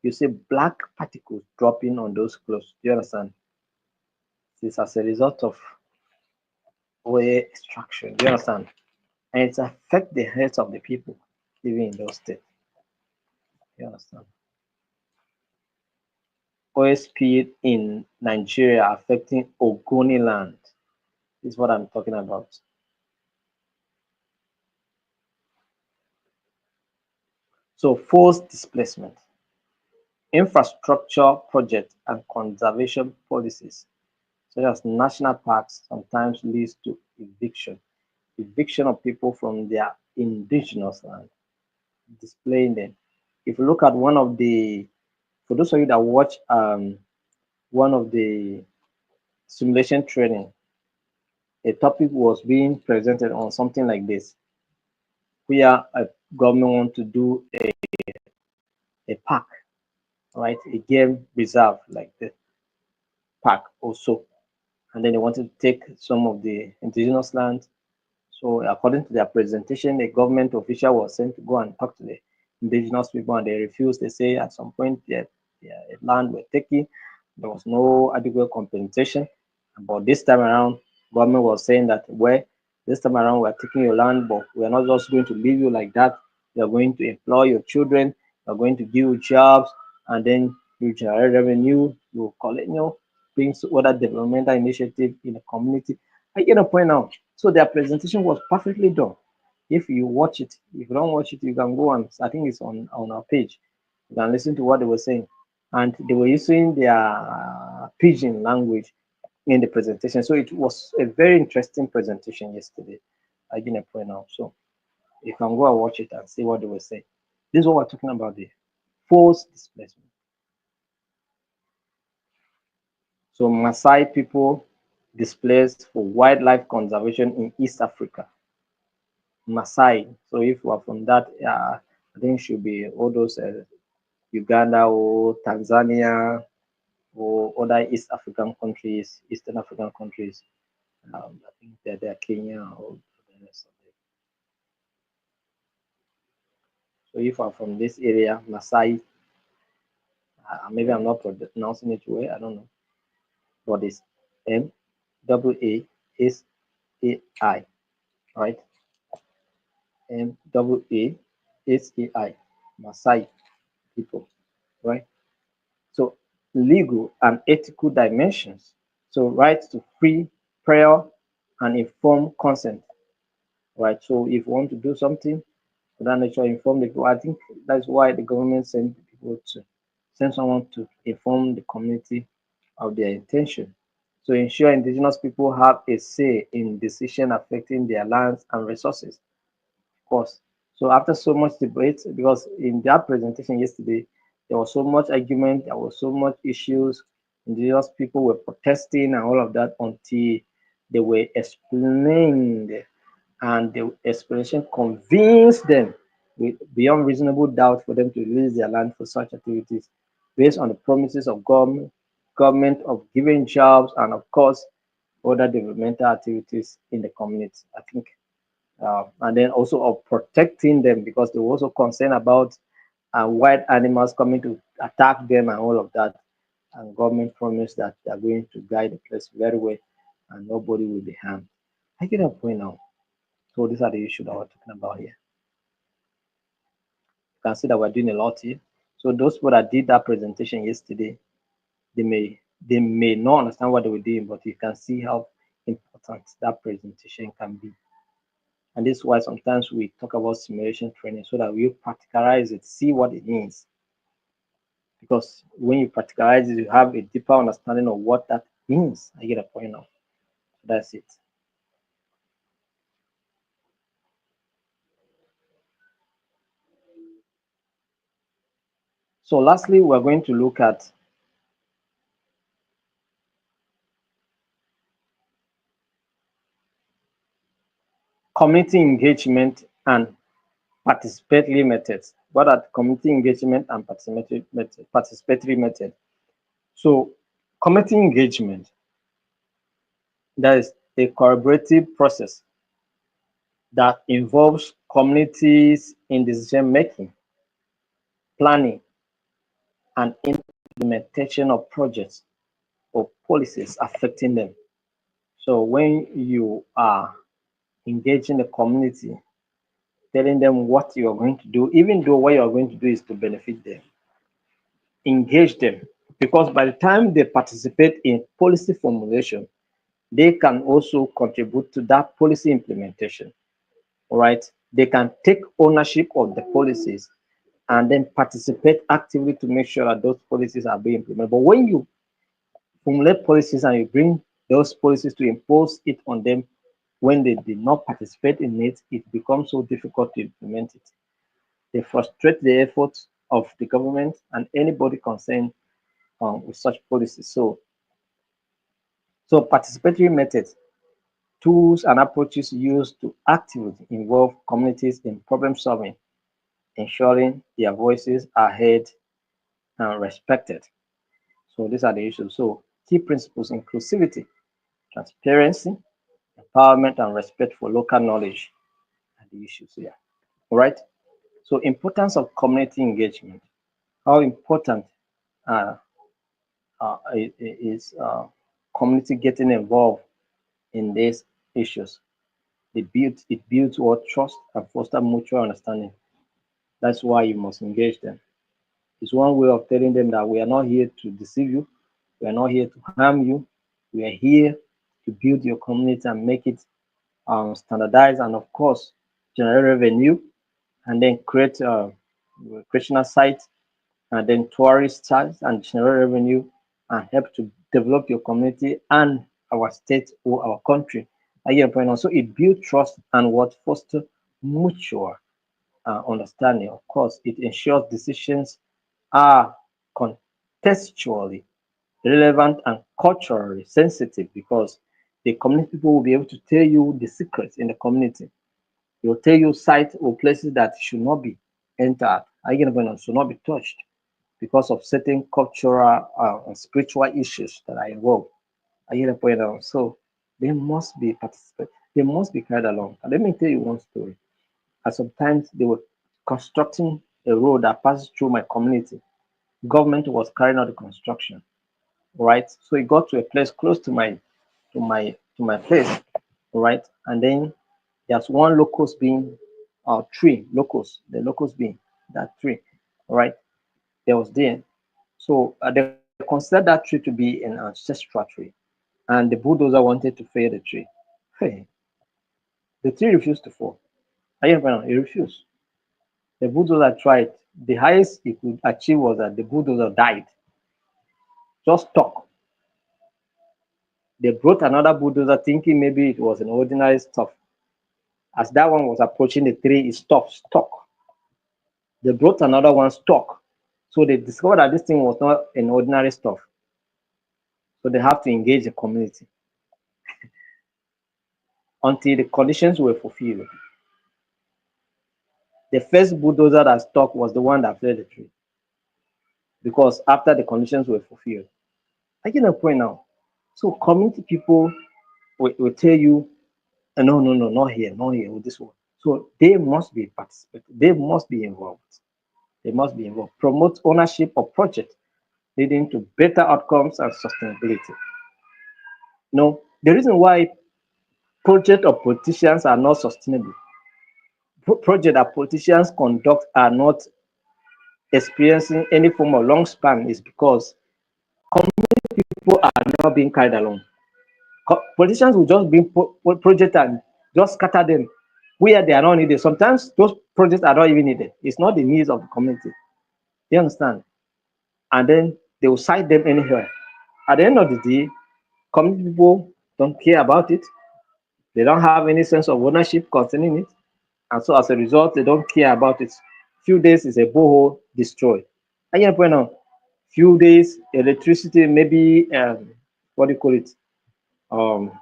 you see black particles dropping on those clothes. Do you understand? It's as a result of oil extraction. Do you understand? And it affects the health of the people living in those states. Do you understand? Oil spill in Nigeria affecting Ogoni land. This is what I'm talking about. So forced displacement, infrastructure projects and conservation policies such as national parks sometimes leads to eviction of people from their indigenous land, displaying them. If you look at one of the, for those of you that watch one of the simulation training, a topic was being presented on something like this, where a government want to do a park, right, a game reserve like the park also, and then they wanted to take some of the indigenous land. So according to their presentation, the government official was sent to go and talk to the indigenous people, and they refused. They say at some point their land were taken. There was no adequate compensation. But this time around, government was saying that, well, this time around we're taking your land, but we're not just going to leave you like that. We are going to employ your children. We're going to give you jobs, and then you generate revenue. You collect, brings other developmental initiative in the community. I get a point now. So their presentation was perfectly done. If you watch it, if you don't watch it, you can go on. I think it's on our page. You can listen to what they were saying, and they were using their pidgin language in the presentation. So it was a very interesting presentation yesterday. I get a point now. So you can go and watch it and see what they were saying. This is what we're talking about there. Forced displacement. So Maasai people displaced for wildlife conservation in East Africa. Maasai. So if you are from that, I think it should be all those Uganda or Tanzania or other East African countries, Eastern African countries. I think they're Kenya or the rest of them. So if you are from this area, Maasai, maybe I'm not pronouncing it well, I don't know. But it's Maasai, right? Maasai, Maasai people, right? So legal and ethical dimensions. So rights to free, prior, and informed consent, right? So if you want to do something for that nature, inform the people. I think that's why the government sent people to send someone to inform the community of their intention. So ensure indigenous people have a say in decision affecting their lands and resources, of course. So after so much debate, because in that presentation yesterday, there was so much argument, there was so much issues, indigenous people were protesting and all of that until they were explained, and the explanation convinced them with beyond reasonable doubt for them to release their land for such activities based on the promises of government of giving jobs and of course other developmental activities in the community. I think and then also of protecting them because they were also concerned about wild animals coming to attack them and all of that. And government promised that they are going to guide the place very well and nobody will be harmed. I get a point now. So these are the issues that we're talking about here. You can see that we're doing a lot here. So those people that did that presentation yesterday, they may not understand what they were doing, but you can see how important that presentation can be. And this is why sometimes we talk about simulation training so that we practicalize it, see what it means. Because when you practicalize it, you have a deeper understanding of what that means. I get a point now. So that's it. So lastly, we're going to look at community engagement and participatory methods. What are community engagement and participatory method? So community engagement, that is a collaborative process that involves communities in decision making, planning, and implementation of projects or policies affecting them. So when you are engaging the community, telling them what you are going to do, even though what you are going to do is to benefit them, engage them. Because by the time they participate in policy formulation, they can also contribute to that policy implementation. All right. They can take ownership of the policies and then participate actively to make sure that those policies are being implemented. But when you formulate policies and you bring those policies to impose it on them when they did not participate in it, it becomes so difficult to implement it. They frustrate the efforts of the government and anybody concerned with such policies. So participatory methods, tools and approaches used to actively involve communities in problem solving, ensuring their voices are heard and respected. So these are the issues. So key principles: inclusivity, transparency, empowerment, and respect for local knowledge are the issues here. All right. So importance of community engagement. How important uh, is community getting involved in these issues? It builds what trust and foster mutual understanding. That's why you must engage them. It's one way of telling them that we are not here to deceive you, we are not here to harm you. We are here to build your community and make it standardized, and of course generate revenue, and then create recreational sites, and then tourist sites, and generate revenue, and help to develop your community and our state or our country. Again, point out. So it builds trust and what foster mutual understanding. Of course, it ensures decisions are contextually relevant and culturally sensitive, because the community people will be able to tell you the secrets in the community. They will tell you sites or places that should not be entered, again, should not be touched because of certain cultural and spiritual issues that are involved. Again, so they must be participate. They must be carried along. And let me tell you one story. And sometimes they were constructing a road that passes through my community. Government was carrying out the construction, right? So it got to a place close to my place, right? And then there's one locust being tree, locust, the locust being that tree, right? There was there. So they considered that tree to be an ancestral tree, and the bulldozer wanted to fell the tree. Hey, the tree refused to fall. I He refused. The bulldozer tried. The highest he could achieve was that the bulldozer died. Just stuck. They brought another bulldozer thinking maybe it was an ordinary stuff. As that one was approaching the tree, it stopped, stuck. They brought another one stuck. So they discovered that this thing was not an ordinary stuff. So they have to engage the community until the conditions were fulfilled. The first bulldozer that stuck was the one that felled the tree, because after the conditions were fulfilled. I get a point now. So community people will tell you, no, no, no, not here, not here with this one. So they must be participating. They must be involved. They must be involved. Promote ownership of projects leading to better outcomes and sustainability. No, the reason why projects of politicians are not sustainable, projects that politicians conduct are not experiencing any form of long span, is because people are not being carried along. Politicians will just bring project and just scatter them where they are not needed. Sometimes those projects are not even needed. It's not the needs of the community. You understand? And then they will cite them anywhere. At the end of the day, community people don't care about it. They don't have any sense of ownership concerning it. And so as a result, they don't care about it. Few days is a borehole destroyed. And you know, few days, electricity, maybe what do you call it? Um,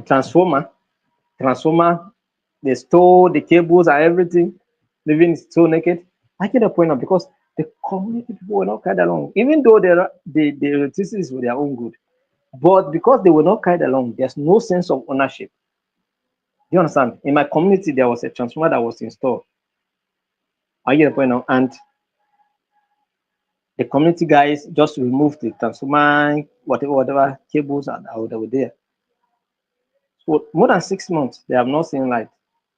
transformer. Transformer, they store the cables and everything, leaving it so naked. I get the point now because the community people were not carried along, even though the electricity is for their own good. But because they were not carried along, there's no sense of ownership. You understand? In my community, there was a transformer that was installed. I get the point now. And the community guys just removed the transformer, whatever cables that were there. For more than 6 months, they have not seen light.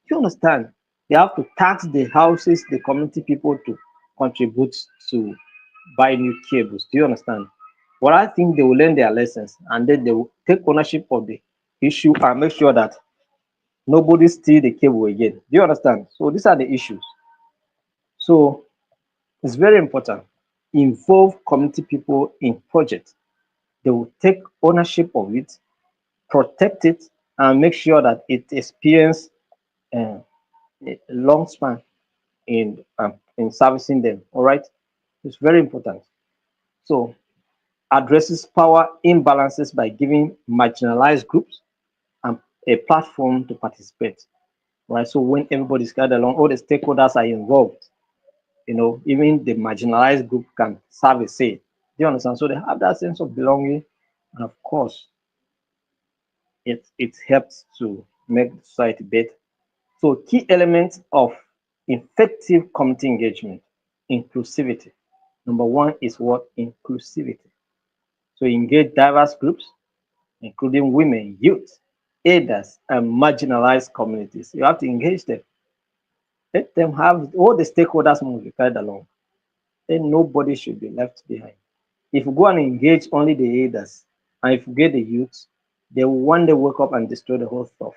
You understand? They have to tax the houses, the community people to contribute to buy new cables. Do you understand? But I think they will learn their lessons and then they will take ownership of the issue and make sure that nobody steal the cable again. Do you understand? So these are the issues. So it's very important. Involve community people in projects. They will take ownership of it, protect it, and make sure that it experience uh, a long span in servicing them. All right, it's very important. So addresses power imbalances by giving marginalized groups and a platform to participate. Right. So when everybody's gathered along, all the stakeholders are involved. Even the marginalized group can serve a say. Do you understand? So they have that sense of belonging, and of course, it helps to make society better. So key elements of effective community engagement, inclusivity. Number one is what? Inclusivity. So engage diverse groups, including women, youth, elders, and marginalized communities. You have to engage them. Let them have all the stakeholders must be carried along. Then nobody should be left behind. If you go and engage only the elders, and if you get the youth, they will one day wake up and destroy the whole stuff.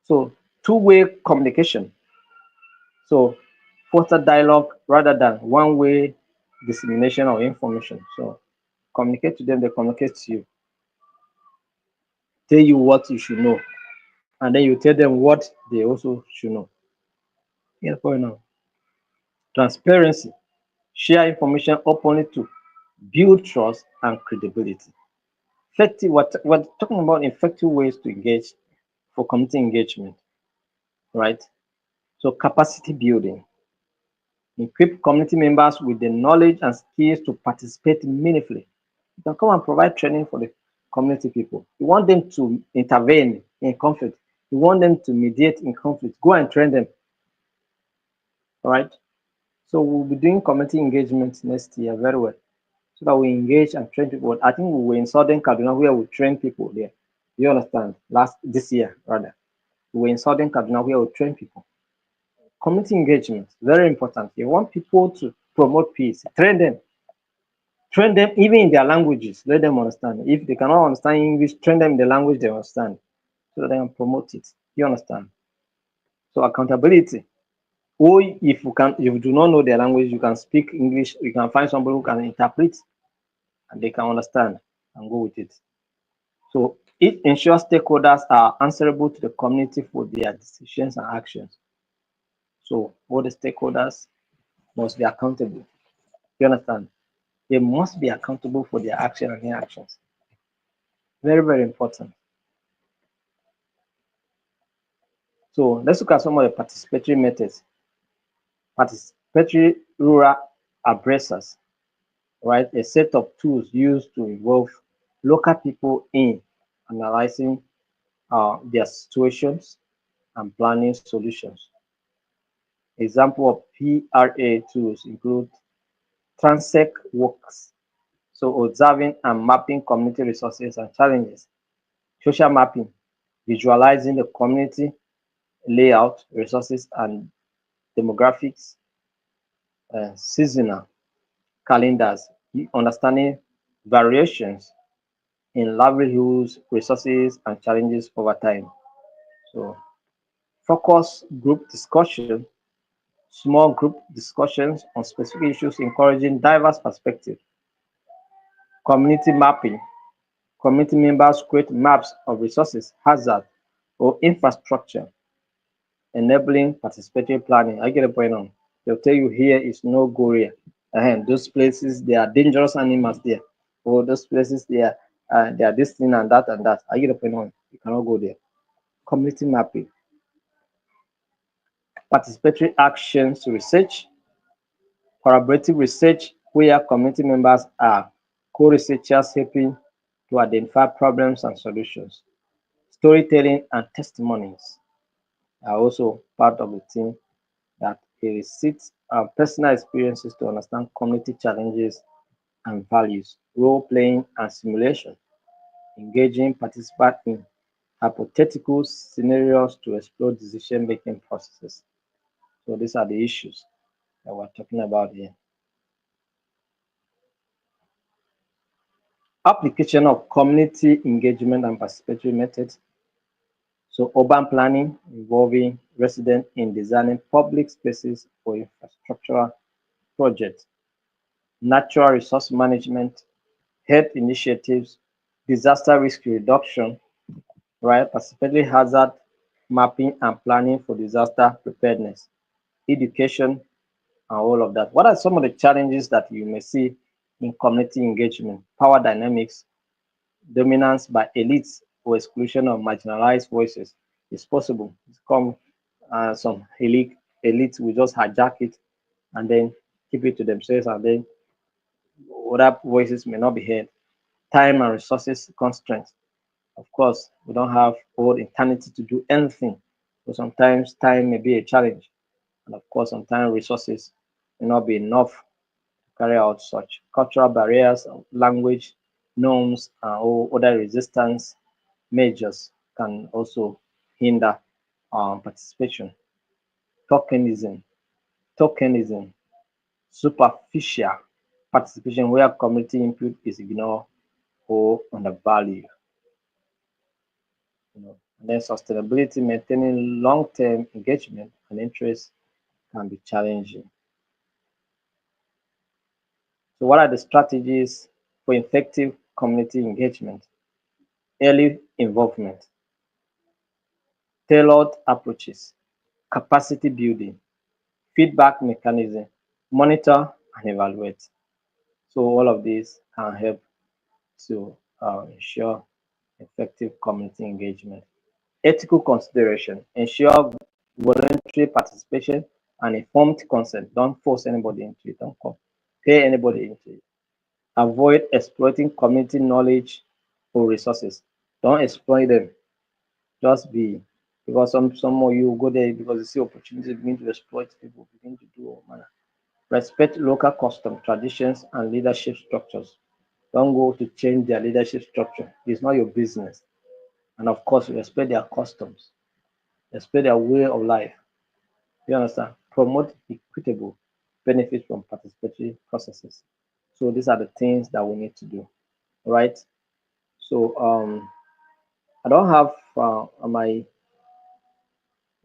So two-way communication. So foster dialogue rather than one-way dissemination of information. So communicate to them, they communicate to you, tell you what you should know, and then you tell them what they also should know. Yeah, for now. Transparency. Share information openly to build trust and credibility. Effective, what we're talking about effective ways to engage for community engagement, right? So capacity building. Equip community members with the knowledge and skills to participate meaningfully. You can come and provide training for the community people. You want them to intervene in conflict. You want them to mediate in conflict. Go and train them. All right. So we'll be doing community engagement next year very well. So that we engage and train people. I think we were in Southern Kaduna where we train people there. You understand? This year rather. We were in Southern Kaduna where we train people. Community engagement, very important. You want people to promote peace. Train them even in their languages. Let them understand. If they cannot understand English, train them in the language they understand so that they can promote it. You understand? So accountability. Or if you do not know their language, you can speak English. You can find somebody who can interpret and they can understand and go with it. So it ensures stakeholders are answerable to the community for their decisions and actions. So all the stakeholders must be accountable. You understand? They must be accountable for their action and inactions. Very, very important. So let's look at some of the participatory methods. Participatory rural addressers, right? A set of tools used to involve local people in analyzing their situations and planning solutions. Example of PRA tools include Transect Works, so observing and mapping community resources and challenges. Social mapping, visualizing the community layout, resources, and demographics. Seasonal calendars, understanding variations in livelihoods, resources, and challenges over time. So, focus group discussion, small group discussions on specific issues, encouraging diverse perspectives. Community mapping, community members create maps of resources, hazard, or infrastructure, enabling participatory planning. I get a point on. They'll tell you here is no go here. Those places, there are dangerous animals there. Or those places, they are this thing and that and that. I get a point on. You cannot go there. Community mapping, participatory actions research, collaborative research where community members are co-researchers helping to identify problems and solutions. Storytelling and testimonies are also part of the team that elicits personal experiences to understand community challenges and values, role playing and simulation, engaging participants in hypothetical scenarios to explore decision making processes. So these are the issues that we're talking about here. Application of community engagement and participatory methods. So urban planning involving residents in designing public spaces for infrastructural projects, natural resource management, health initiatives, disaster risk reduction, right? Participatory hazard mapping and planning for disaster preparedness, education, and all of that. What are some of the challenges that you may see in community engagement? Power dynamics, dominance by elites or exclusion of marginalized voices. It's possible. It's come some elites will just hijack it and then keep it to themselves, and then other voices may not be heard. Time and resources constraints. Of course, we don't have all eternity to do anything. So sometimes time may be a challenge. And of course, sometimes resources may not be enough to carry out such. Cultural barriers, language, norms, and all other resistance measures can also hinder participation. Tokenism, tokenism, superficial participation where community input is ignored or undervalued. And then sustainability, maintaining long-term engagement and interest can be challenging. So what are the strategies for effective community engagement? Early involvement, tailored approaches, capacity building, feedback mechanism, monitor and evaluate. So all of these can help to ensure effective community engagement. Ethical consideration, ensure voluntary participation and informed consent. Don't force anybody into it. Don't pay anybody into it. Avoid exploiting community knowledge or resources. Don't exploit them. Just be, because some of you go there because you see opportunity, begin to exploit people, begin to do all manner. Respect local custom, traditions, and leadership structures. Don't go to change their leadership structure. It's not your business. And of course, respect their customs, respect their way of life. You understand? Promote equitable benefits from participatory processes. So these are the things that we need to do, right? So I don't have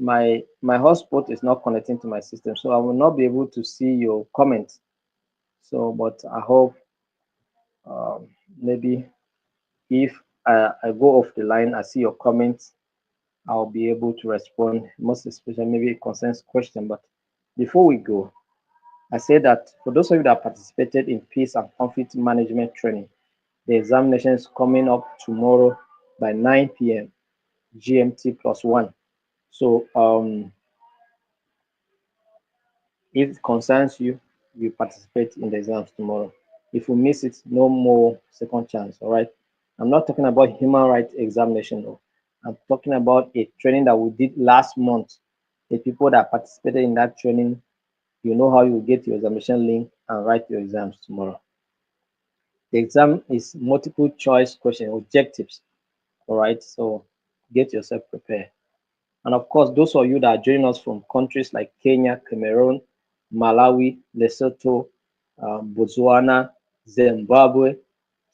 my hotspot is not connecting to my system, so I will not be able to see your comments. So, but I hope maybe if I go off the line, I see your comments, I'll be able to respond, most especially maybe it concerns question. But before we go, I say that for those of you that participated in peace and conflict management training, the examination is coming up tomorrow by 9 p.m. GMT plus one. So if it concerns you, you participate in the exams tomorrow. If you miss it, no more second chance. All right. I'm not talking about human rights examination. No. I'm talking about a training that we did last month. The people that participated in that training, you know how you get your examination link and write your exams tomorrow. The exam is multiple choice question objectives. All right. So get yourself prepared. And of course, those of you that are joining us from countries like Kenya, Cameroon, Malawi, Lesotho, Botswana, Zimbabwe,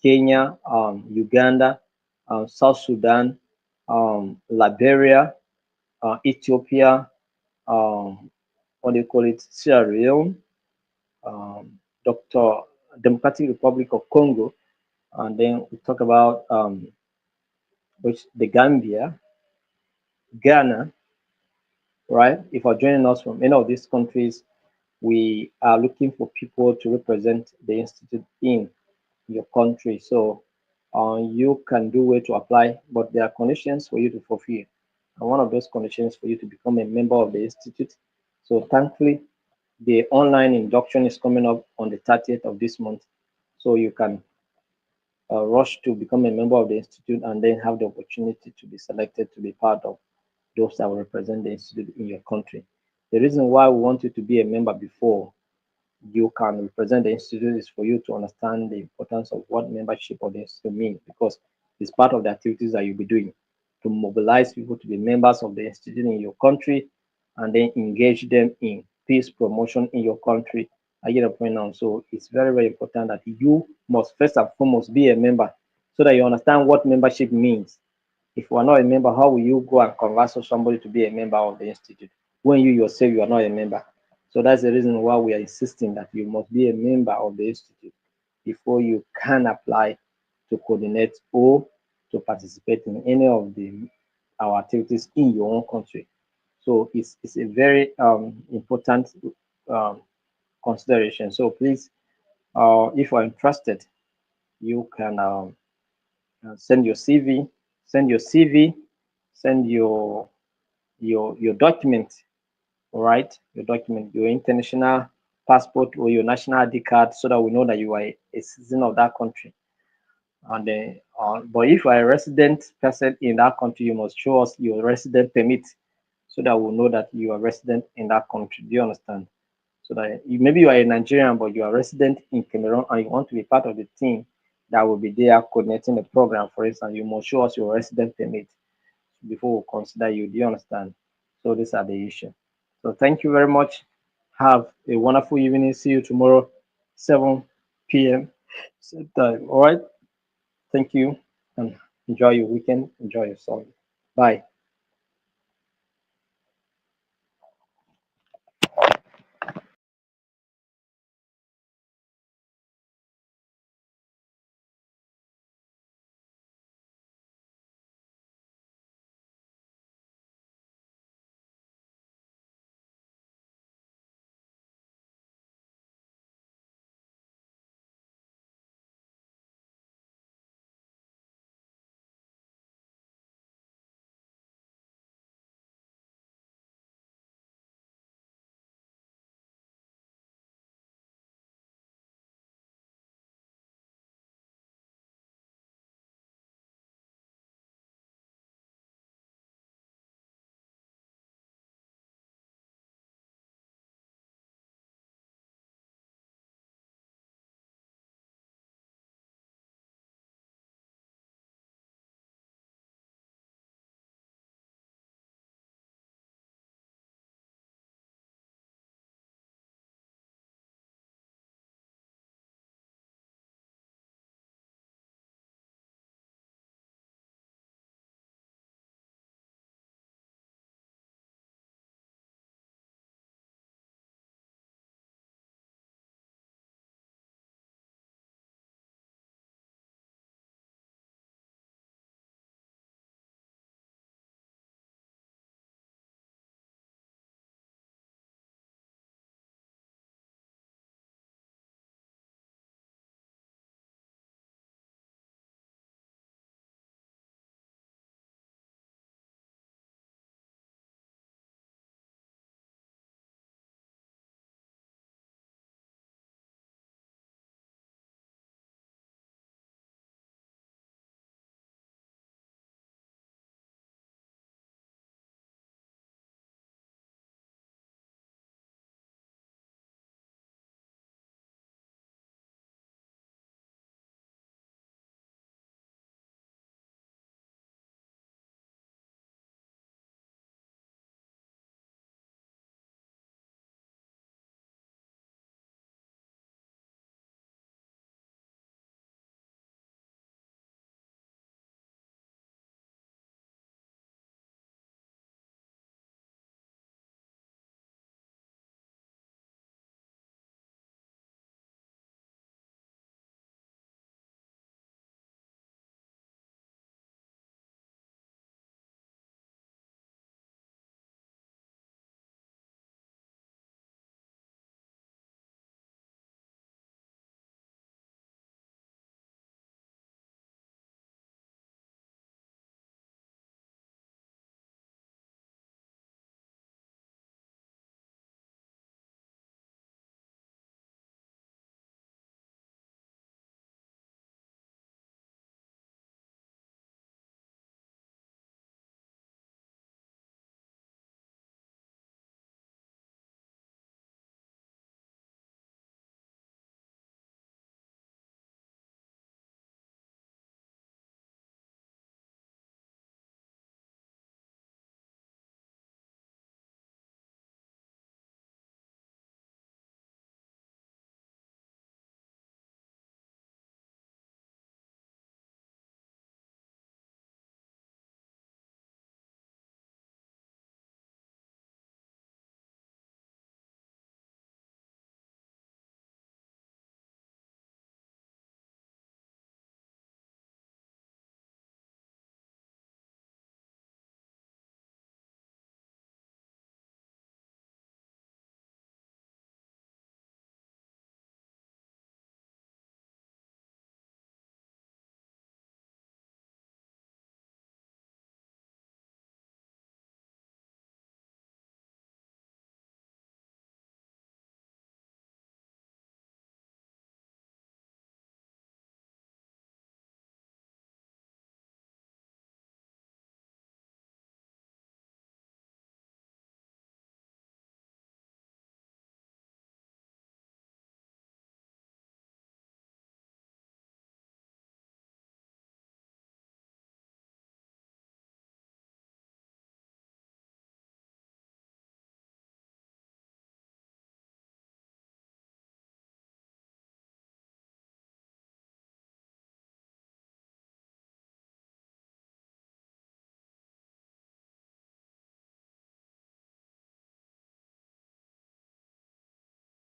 Kenya, Uganda, South Sudan, Liberia, Ethiopia, what do you call it, Sierra Leone, Dr. Democratic Republic of Congo, and then we talk about which the Gambia, Ghana, right? If you're joining us from any of these countries, we are looking for people to represent the institute in your country. So you can do way to apply, but there are conditions for you to fulfill. And one of those conditions for you to become a member of the institute. So thankfully, the online induction is coming up on the 30th of this month. So you can rush to become a member of the institute and then have the opportunity to be selected to be part of those that will represent the institute in your country. The reason why we want you to be a member before you can represent the institute is for you to understand the importance of what membership of the institute means, because it's part of the activities that you'll be doing to mobilize people to be members of the institute in your country and then engage them in peace promotion in your country. I get a point now. So it's very, very important that you must first and foremost be a member so that you understand what membership means. If you are not a member, how will you go and converse with somebody to be a member of the institute when you yourself you are not a member? So that's the reason why we are insisting that you must be a member of the institute before you can apply to coordinate or to participate in any of the our activities in your own country. So it's a very important um, consideration. So please, if you are interested, you can send your CV, send your CV, send your document, all right, your document, your international passport or your national ID card, so that we know that you are a citizen of that country. And then, but if you are a resident person in that country, you must show us your resident permit, so that we'll know that you are resident in that country. Do you understand? So that maybe you are a Nigerian, but you are resident in Cameroon and you want to be part of the team that will be there coordinating the program. For instance, you must show us your resident permit before we consider you. Do you understand? So these are the issues. So thank you very much. Have a wonderful evening. See you tomorrow, 7 p.m. same time. All right. Thank you and enjoy your weekend. Enjoy your song. Bye.